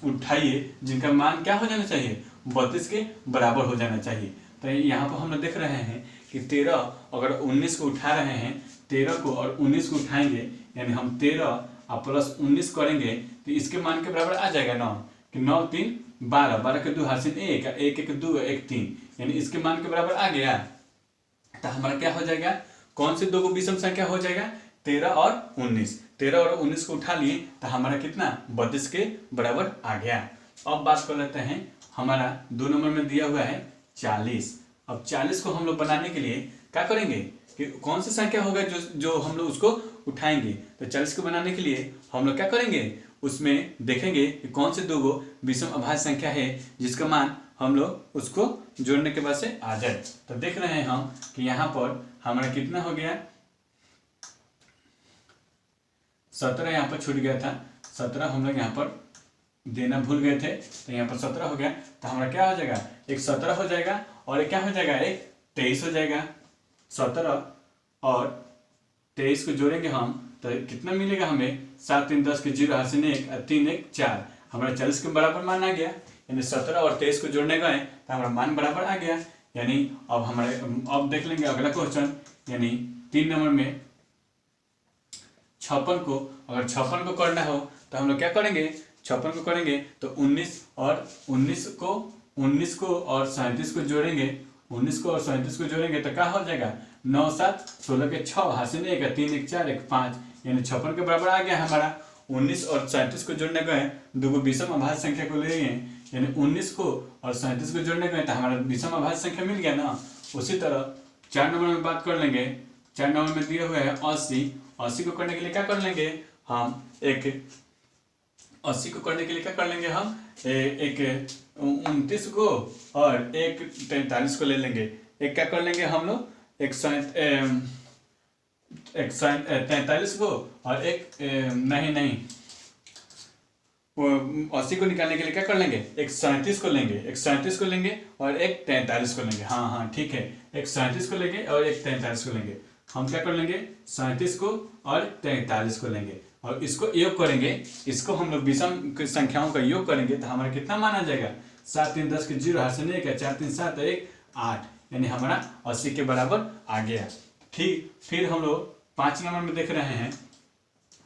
उठाइए जिनका मान क्या हो जाना चाहिए, 32 के बराबर हो जाना चाहिए। तो यहाँ पर हम लोग देख रहे हैं कि 13 अगर 19 को उठा रहे हैं, 13 को और 19 को उठाएंगे, यानी हम 13 और प्लस 19 करेंगे तो इसके मान के बराबर आ जाएगा 9, कि 9 3 12, 12 के 2 हासिल 1, 1 1 2 1 3, यानी इसके मान के बराबर आ गया। तो हमारा क्या हो जाएगा, कौन से दो को विषम संख्या हो जाएगा, 13 और 19, 13 और 19 को उठा लिए तो हमारा कितना 32 के बराबर आ गया। अब बात कर लेते हैं, हमारा 2 नंबर में दिया हुआ है 40। अब 40 को हम लोग बनाने के लिए क्या करेंगे कि कौन सी संख्या होगा जो हम लोग उसको उठाएंगे। तो 40 को बनाने के लिए हम लोग क्या करेंगे, उसमें देखेंगे कि कौन से दो गो विषम अभाज्य संख्या है जिसका मान हम लोग उसको जोड़ने के बाद से आ जाए। तो देख रहे हैं हम कि यहाँ पर हमारा कितना हो गया, 17 यहाँ पर छूट गया था, 17 हम लोग यहाँ पर देना भूल गए थे, तो यहाँ पर 17 हो गया। तो हमारा क्या हो जाएगा, एक 17 हो जाएगा और एक क्या हो जाएगा, एक 23 हो जाएगा। 17 और 23 को जोड़ेंगे हम तो कितना मिलेगा हमें, 7 3 10 के 0 हासिल 1 3 1 4, हमारा 40 के बराबर मान आ गया। यानी 17 और 23 को जोड़ने गए तो हमारा मान बराबर आ गया। यानी अब देख लेंगे अगला क्वेश्चन, यानी 3 नंबर में 56 को, अगर 56 को करना हो तो हम लोग क्या करेंगे, 56 को करेंगे तो 19 और 19 को और 37 को जोड़ेंगे, 19 को और 37 को जोड़ेंगे तो क्या हो जाएगा, 9 7 16 के 6 हासिल 1 3 1 4 1 5, यानी 56 के बराबर आ गया हमारा। 19 और 37 को जोड़ने गए, दो विषम अभाज्य संख्या को ले गए, यानी 19 को और 37 को जोड़ने गए तो हमारा विषम अभाज्य संख्या मिल गया ना। उसी तरह 4 नंबर में बात कर लेंगे, 4 नंबर में दिए हुए हैं 80, 80 को करने के लिए क्या कर लेंगे हम, एक 80 को करने के लिए क्या कर लेंगे हम, एक 29 को और एक 43 को ले लेंगे, एक क्या कर लेंगे हम लोग, एक 43 को और एक नहीं वो 80 को निकालने के लिए क्या कर लेंगे, एक 37 को लेंगे, एक 37 को लेंगे और एक 43 को लेंगे। हाँ ठीक है, एक 37 को लेंगे और एक 43 को लेंगे। हम क्या कर लेंगे, 37 को और 43 को लेंगे और इसको योग करेंगे, इसको हम लोग विषम संख्याओं का योग करेंगे तो हमारा कितना मान आ जाएगा, 7 3 10 के 0 हासिल 1 4 3 7 1 8, यानी हमारा 80 के बराबर आ गया। ठीक, फिर हम लोग 5 नंबर में देख रहे हैं,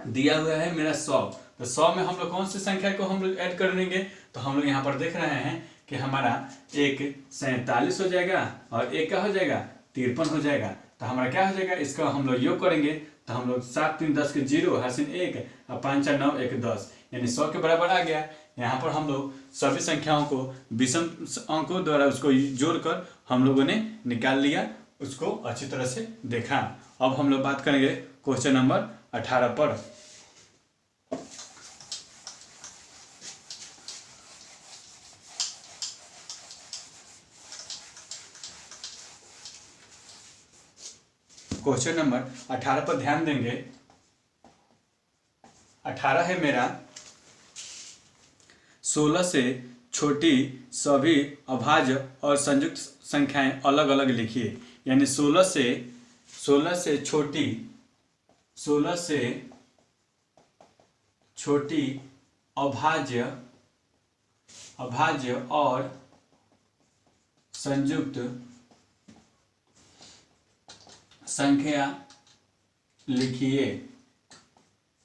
दिया हुआ है मेरा 100, तो 100 में हम लोग कौन सी संख्या को हम लोग ऐड कर लेंगे, तो हम लोग यहाँ पर देख रहे हैं कि हमारा एक 47 हो जाएगा और एक क्या हो जाएगा, 53 हो जाएगा। तो हमारा क्या हो जाएगा, इसका हम लोग योग करेंगे तो हम लोग 7 3 10 के 0 हासिल 1 और 5 4 9 1 10, यानी 100 के बराबर आ गया। यहाँ पर हम लोग सभी संख्याओं को विषम अंकों द्वारा उसको जोड़कर हम लोगों ने निकाल लिया, उसको अच्छी तरह से देखा। अब हम लोग बात करेंगे क्वेश्चन नंबर 18 पर। क्वेश्चन नंबर 18 पर ध्यान देंगे। 18 है मेरा, 16 से छोटी सभी अभाज्य और संयुक्त संख्याएं अलग अलग लिखिए। यानी 16 से छोटी अभाज्य और संयुक्त संख्या लिखिए।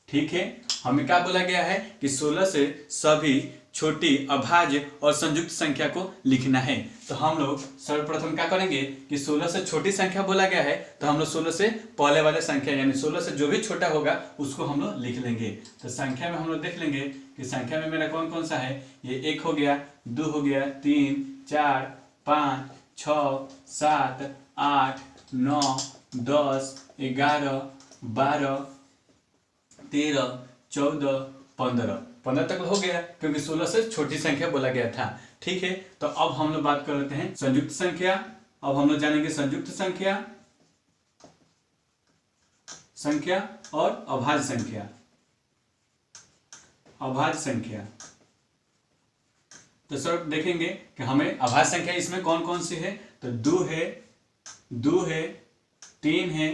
ठीक है, हमें क्या बोला गया है कि 16 से सभी छोटी अभाज्य और संयुक्त संख्या को लिखना है। तो हम लोग सर्वप्रथम क्या करेंगे कि 16 से छोटी संख्या बोला गया है, तो हम लोग 16 से पहले वाले संख्या यानी 16 से जो भी छोटा होगा उसको हम लोग लिख लेंगे। तो संख्या में हम लोग देख लेंगे कि संख्या में मेरा कौन कौन सा है। ये 1 हो गया, 2 हो गया, 3, 4, 5, 6, 7, 8, 9, 10, 11, 12, 13, 14, 15 तक हो गया, क्योंकि 16 से छोटी संख्या बोला गया था। ठीक है, तो अब हम लोग बात कर लेते हैं संयुक्त संख्या। अब हम लोग जानेंगे संयुक्त संख्या और अभाज्य संख्या। अभाज्य संख्या तो सर देखेंगे कि हमें अभाज्य संख्या इसमें कौन कौन सी है। तो 2 है, 3 है,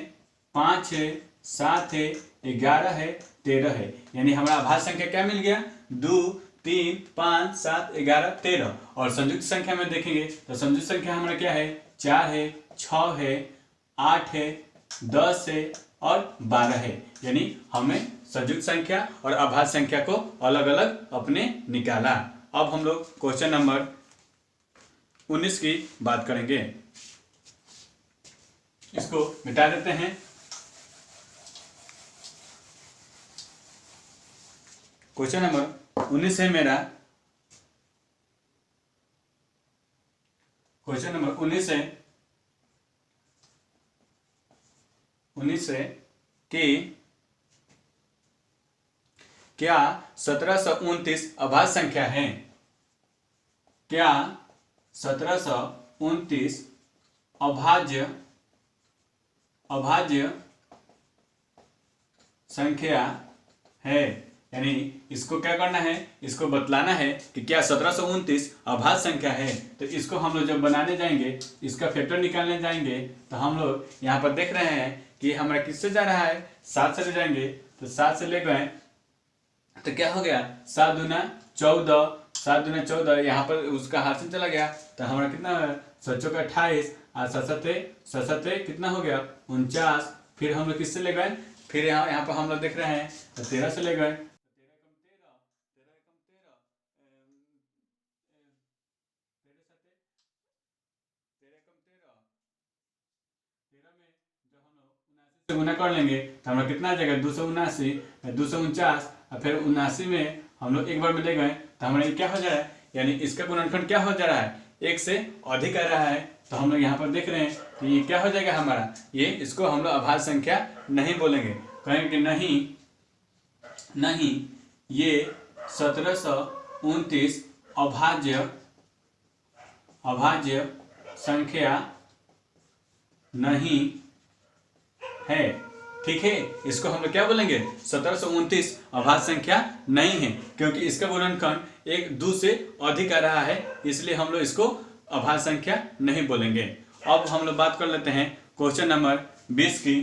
5 है, 7 है, 11 है, 13 है। यानी हमारा अभाज्य संख्या क्या मिल गया, 2, 3, 5, 7, 11, 13। और संयुक्त संख्या में देखेंगे तो संयुक्त संख्या हमारा क्या है, 4 है, 6 है, 8 है, 10 है और 12 है। यानी हमें संयुक्त संख्या और अभाज्य संख्या को अलग अलग अपने निकाला। अब हम लोग क्वेश्चन नंबर 19 की बात करेंगे। इसको मिटा देते हैं। क्वेश्चन नंबर 19 है मेरा। क्वेश्चन नंबर 19 है कि क्या 1729 अभाज्य संख्या है। क्या 1729 अभाज्य संख्या है। यानी इसको क्या करना है, इसको बतलाना है कि क्या 1729 अभाज्य संख्या है। तो इसको हम लोग जब बनाने जाएंगे, इसका फैक्टर निकालने जाएंगे, तो हम लोग यहाँ पर देख रहे हैं कि हमारा किससे जा रहा है, 7 से ले जाएंगे। तो 7 से ले गए तो क्या हो गया, 7 दूना 14, 7 दूना 14, यहाँ पर उसका हाथ से चला गया तो हमारा कितना है, 7 चौका 28 और 7 कितना हो गया, 49। फिर हम लोग किससे ले गए, फिर यहाँ पर हम लोग देख रहे हैं तो 13 से ले गए। 13 में जब हम लोग 79 से गुना कर लेंगे तो हमारा कितना आ जाएगा, 279, 249 और फिर 79 में हम लोग एक बार में ले गए तो हमारा ये क्या हो जा रहा है, यानी इसका गुणनखंड क्या हो जा रहा है, 1 से अधिक आ रहा है। तो हम लोग यहाँ पर देख रहे हैं कि ये क्या हो जाएगा हमारा, ये इसको हम लोग अभाज्य संख्या नहीं बोलेंगे, कहेंगे कि नहीं ये 1729 अभाज्य संख्या नहीं है। ठीक है, इसको हम लोग क्या बोलेंगे, 1729 अभाज्य संख्या नहीं है, क्योंकि इसका गुणनखंड 1, 2 से अधिक आ रहा है, इसलिए हम लोग इसको अभाज्य संख्या नहीं बोलेंगे। अब हम लोग बात कर लेते हैं क्वेश्चन नंबर 20 की।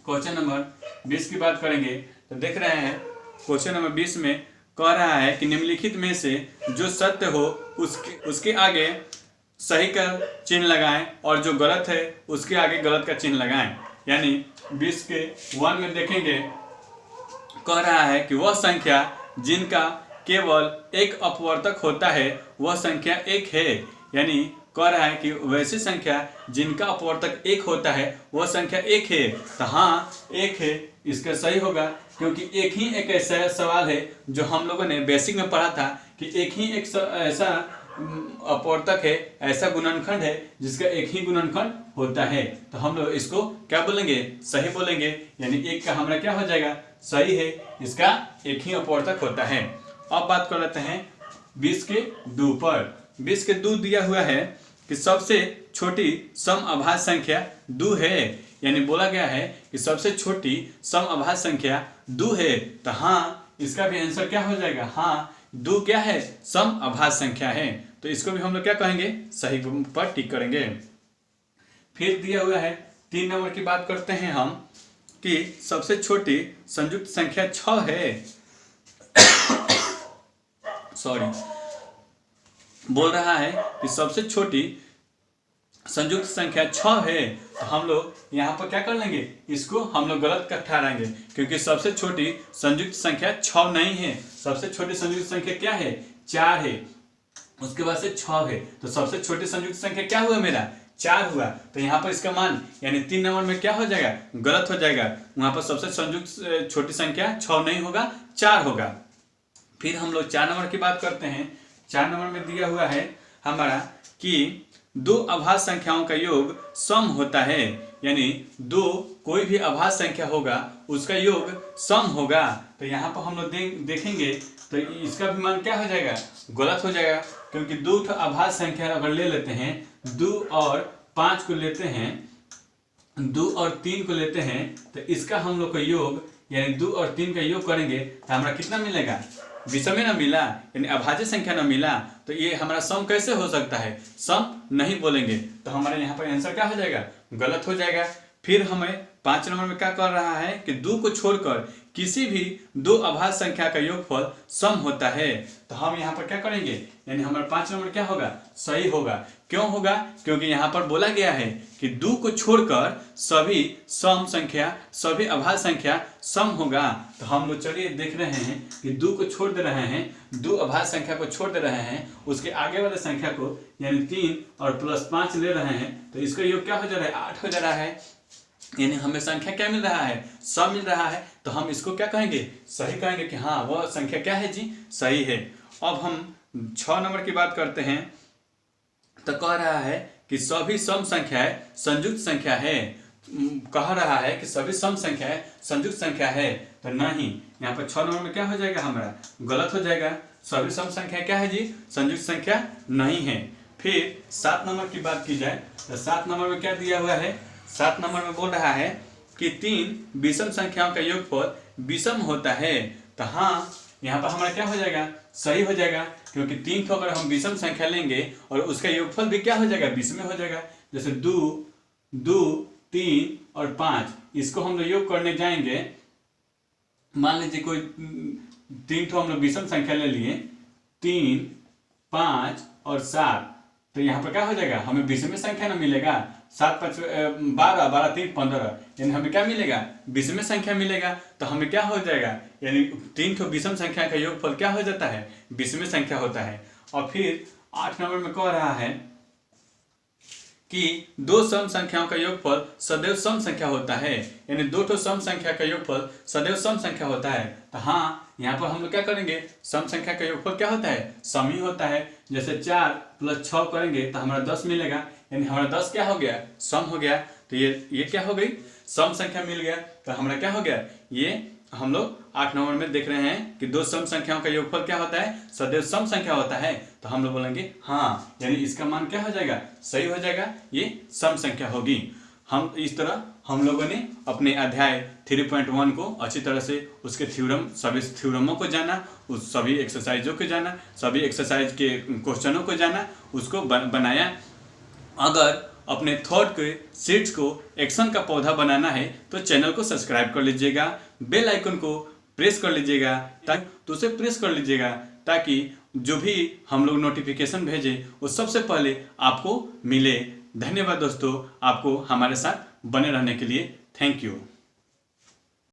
क्वेश्चन नंबर 20 की बात करेंगे तो देख रहे हैं क्वेश्चन नंबर 20 में कह रहा है कि निम्नलिखित में से जो सत्य हो उसके आगे सही का चिन्ह लगाएं और जो गलत है उसके आगे गलत का चिन्ह लगाएं। यानी 20 के 1 में देखेंगे, कह रहा है कि वह संख्या जिनका केवल एक अपवर्तक होता है वह संख्या 1 है। यानी कह रहा है कि वैसी संख्या जिनका अपवर्तक 1 होता है वह संख्या 1 है। तो हाँ 1 है, इसका सही होगा, क्योंकि एक ही एक ऐसा सवाल है जो हम लोगों ने बेसिक में पढ़ा था कि एक ही एक ऐसा अपवर्तक है, ऐसा गुणनखंड है जिसका एक ही गुणनखंड होता है। तो हम लोग इसको क्या बोलेंगे, सही बोलेंगे। यानी 1 का हमारा क्या हो जाएगा, सही है, इसका एक ही अपवर्तक होता है। अब बात कर लेते हैं 20 के 2 पर। 20 के 2 दिया हुआ है कि सबसे छोटी सम अभाज्य संख्या 2 है। यानी बोला गया है कि सबसे छोटी सम अभाज्य संख्या 2 है। तो हाँ, इसका भी आंसर क्या हो जाएगा, हाँ 2 क्या है, सम अभाज्य संख्या है। तो इसको भी हम लोग क्या कहेंगे, सही पर टिक करेंगे। फिर दिया हुआ है 3 नंबर की बात करते हैं हम कि सबसे छोटी संयुक्त संख्या 6 है। सॉरी, बोल रहा है कि सबसे छोटी संयुक्त संख्या 6 है, तो हम लोग यहाँ पर क्या कर लेंगे, इसको हम लोग गलत कर ठहराएंगे, क्योंकि सबसे छोटी संयुक्त संख्या 6 नहीं है। सबसे छोटी संयुक्त संख्या क्या है, 4 है, उसके बाद से 6 है, तो सबसे छोटी संयुक्त संख्या क्या हुआ मेरा, 4 हुआ। तो यहाँ पर इसका मान यानी 3 नंबर में क्या हो जाएगा, गलत हो जाएगा। वहां पर सबसे संयुक्त छोटी संख्या 6 नहीं होगा, 4 होगा। फिर हम लोग 4 नंबर की बात करते हैं। 4 नंबर में दिया हुआ है हमारा कि दो अभाज्य संख्याओं का योग सम होता है, यानी दो कोई भी अभाज्य संख्या होगा उसका योग सम होगा। तो यहाँ पर हम लोग देखेंगे तो इसका भी मान क्या हो जाएगा, गलत हो जाएगा, क्योंकि दो अभाज्य संख्या अगर ले लेते हैं, 2 और 5 को लेते हैं, 2 और 3 को लेते हैं, तो इसका हम लोग का योग यानी 2 और 3 का योग करेंगे तो हमारा कितना मिलेगा, विषम ना मिला, यानी अभाज्य संख्या ना मिला, तो ये हमारा सम कैसे हो सकता है, सम नहीं बोलेंगे, तो हमारे यहाँ पर आंसर क्या हो जाएगा, गलत हो जाएगा। फिर हमें 5 नंबर में क्या कर रहा है कि 2 को छोड़कर किसी भी दो अभाज्य संख्या का योगफल सम होता है, तो हम यहाँ पर क्या करेंगे, यानी हमारा 5 नंबर क्या होगा, सही होगा। क्यों होगा, क्योंकि यहाँ पर बोला गया है कि 2 को छोड़कर सभी सम संख्या, सभी अभाज्य संख्या सम होगा। तो हम लोग चलिए देख रहे हैं कि 2 को छोड़ दे रहे हैं, 2 अभाज्य संख्या को छोड़ दे रहे हैं, उसके आगे वाले संख्या को यानी 3 और प्लस 5 ले रहे हैं, तो इसका योग क्या हो जा रहा है, 8 हो जा रहा है, यानी हमें संख्या क्या मिल रहा है, सम मिल रहा है। तो हम इसको क्या कहेंगे, सही कहेंगे कि हाँ वह संख्या क्या है जी, सही है। अब हम 6 नंबर की बात करते हैं, तो कह रहा है कि सभी सम संख्याएं संयुक्त संख्या है, कह रहा है कि सभी सम संख्याएं संयुक्त संख्या है, तो नहीं, यहाँ पर 6 नंबर में क्या हो जाएगा, हमारा गलत हो जाएगा। सभी सम संख्या क्या है जी, संयुक्त संख्या नहीं है। फिर 7 नंबर की बात की जाए तो 7 नंबर में क्या दिया हुआ है, 7 नंबर में बोल रहा है कि 3 विषम संख्याओं का योगफल विषम होता है, तो हाँ यहाँ पर हमारा क्या हो जाएगा, सही हो जाएगा, क्योंकि 3 को अगर हम विषम संख्या लेंगे और उसका योगफल भी क्या हो जाएगा, विषम हो जाएगा। जैसे 2, 3 और 5, इसको हम लोग योग करने जाएंगे, मान लीजिए कोई 3 तो हम लोग विषम संख्या ले लिए, 3, 5 और 7, तो यहाँ पर क्या हो जाएगा, हमें विषम संख्या ना मिलेगा, 7, 5, 12, 12, 3, 15, यानी हमें क्या मिलेगा, विषम संख्या मिलेगा। तो हमें क्या हो जाएगा, यानी 3 तो विषम संख्या का योगफल क्या हो जाता है, विषम संख्या होता है। और फिर 8 नंबर में कह रहा है कि दो सम संख्याओं का योगफल सदैव सम संख्या होता है, यानी 2 तो सम संख्या का योगफल सदैव सम संख्या होता है। तो हाँ यहाँ पर हम लोग क्या करेंगे, सम संख्या का योगफल क्या होता है, सम ही होता है। जैसे 4 + 6 करेंगे तो हमारा 10 मिलेगा, यानी हमारा 10 क्या हो गया, सम हो गया। तो ये क्या हो गई, सम संख्या मिल गया। तो हमारा क्या हो गया, ये हम लोग 8 नंबर में देख रहे हैं कि दो सम संख्याओं का योगफल क्या होता है, सदैव सम संख्या होता है। तो हम लोग बोलेंगे हाँ, यानी इसका मान क्या हो जाएगा, सही हो जाएगा, ये सम संख्या होगी। हम इस तरह हम लोगों ने अपने अध्याय 3.1 को अच्छी तरह से उसके थ्योरम, सभी थ्योरमों को जाना, उस सभी एक्सरसाइजों को जाना, सभी एक्सरसाइज के क्वेश्चनों को जाना, उसको बनाया। अगर अपने थॉट के सीड्स को एक्शन का पौधा बनाना है तो चैनल को सब्सक्राइब कर लीजिएगा, बेल आइकन को प्रेस कर लीजिएगा, तो उसे प्रेस कर लीजिएगा ताकि जो भी हम लोग नोटिफिकेशन भेजें वो सबसे पहले आपको मिले। धन्यवाद दोस्तों, आपको हमारे साथ बने रहने के लिए। Thank you.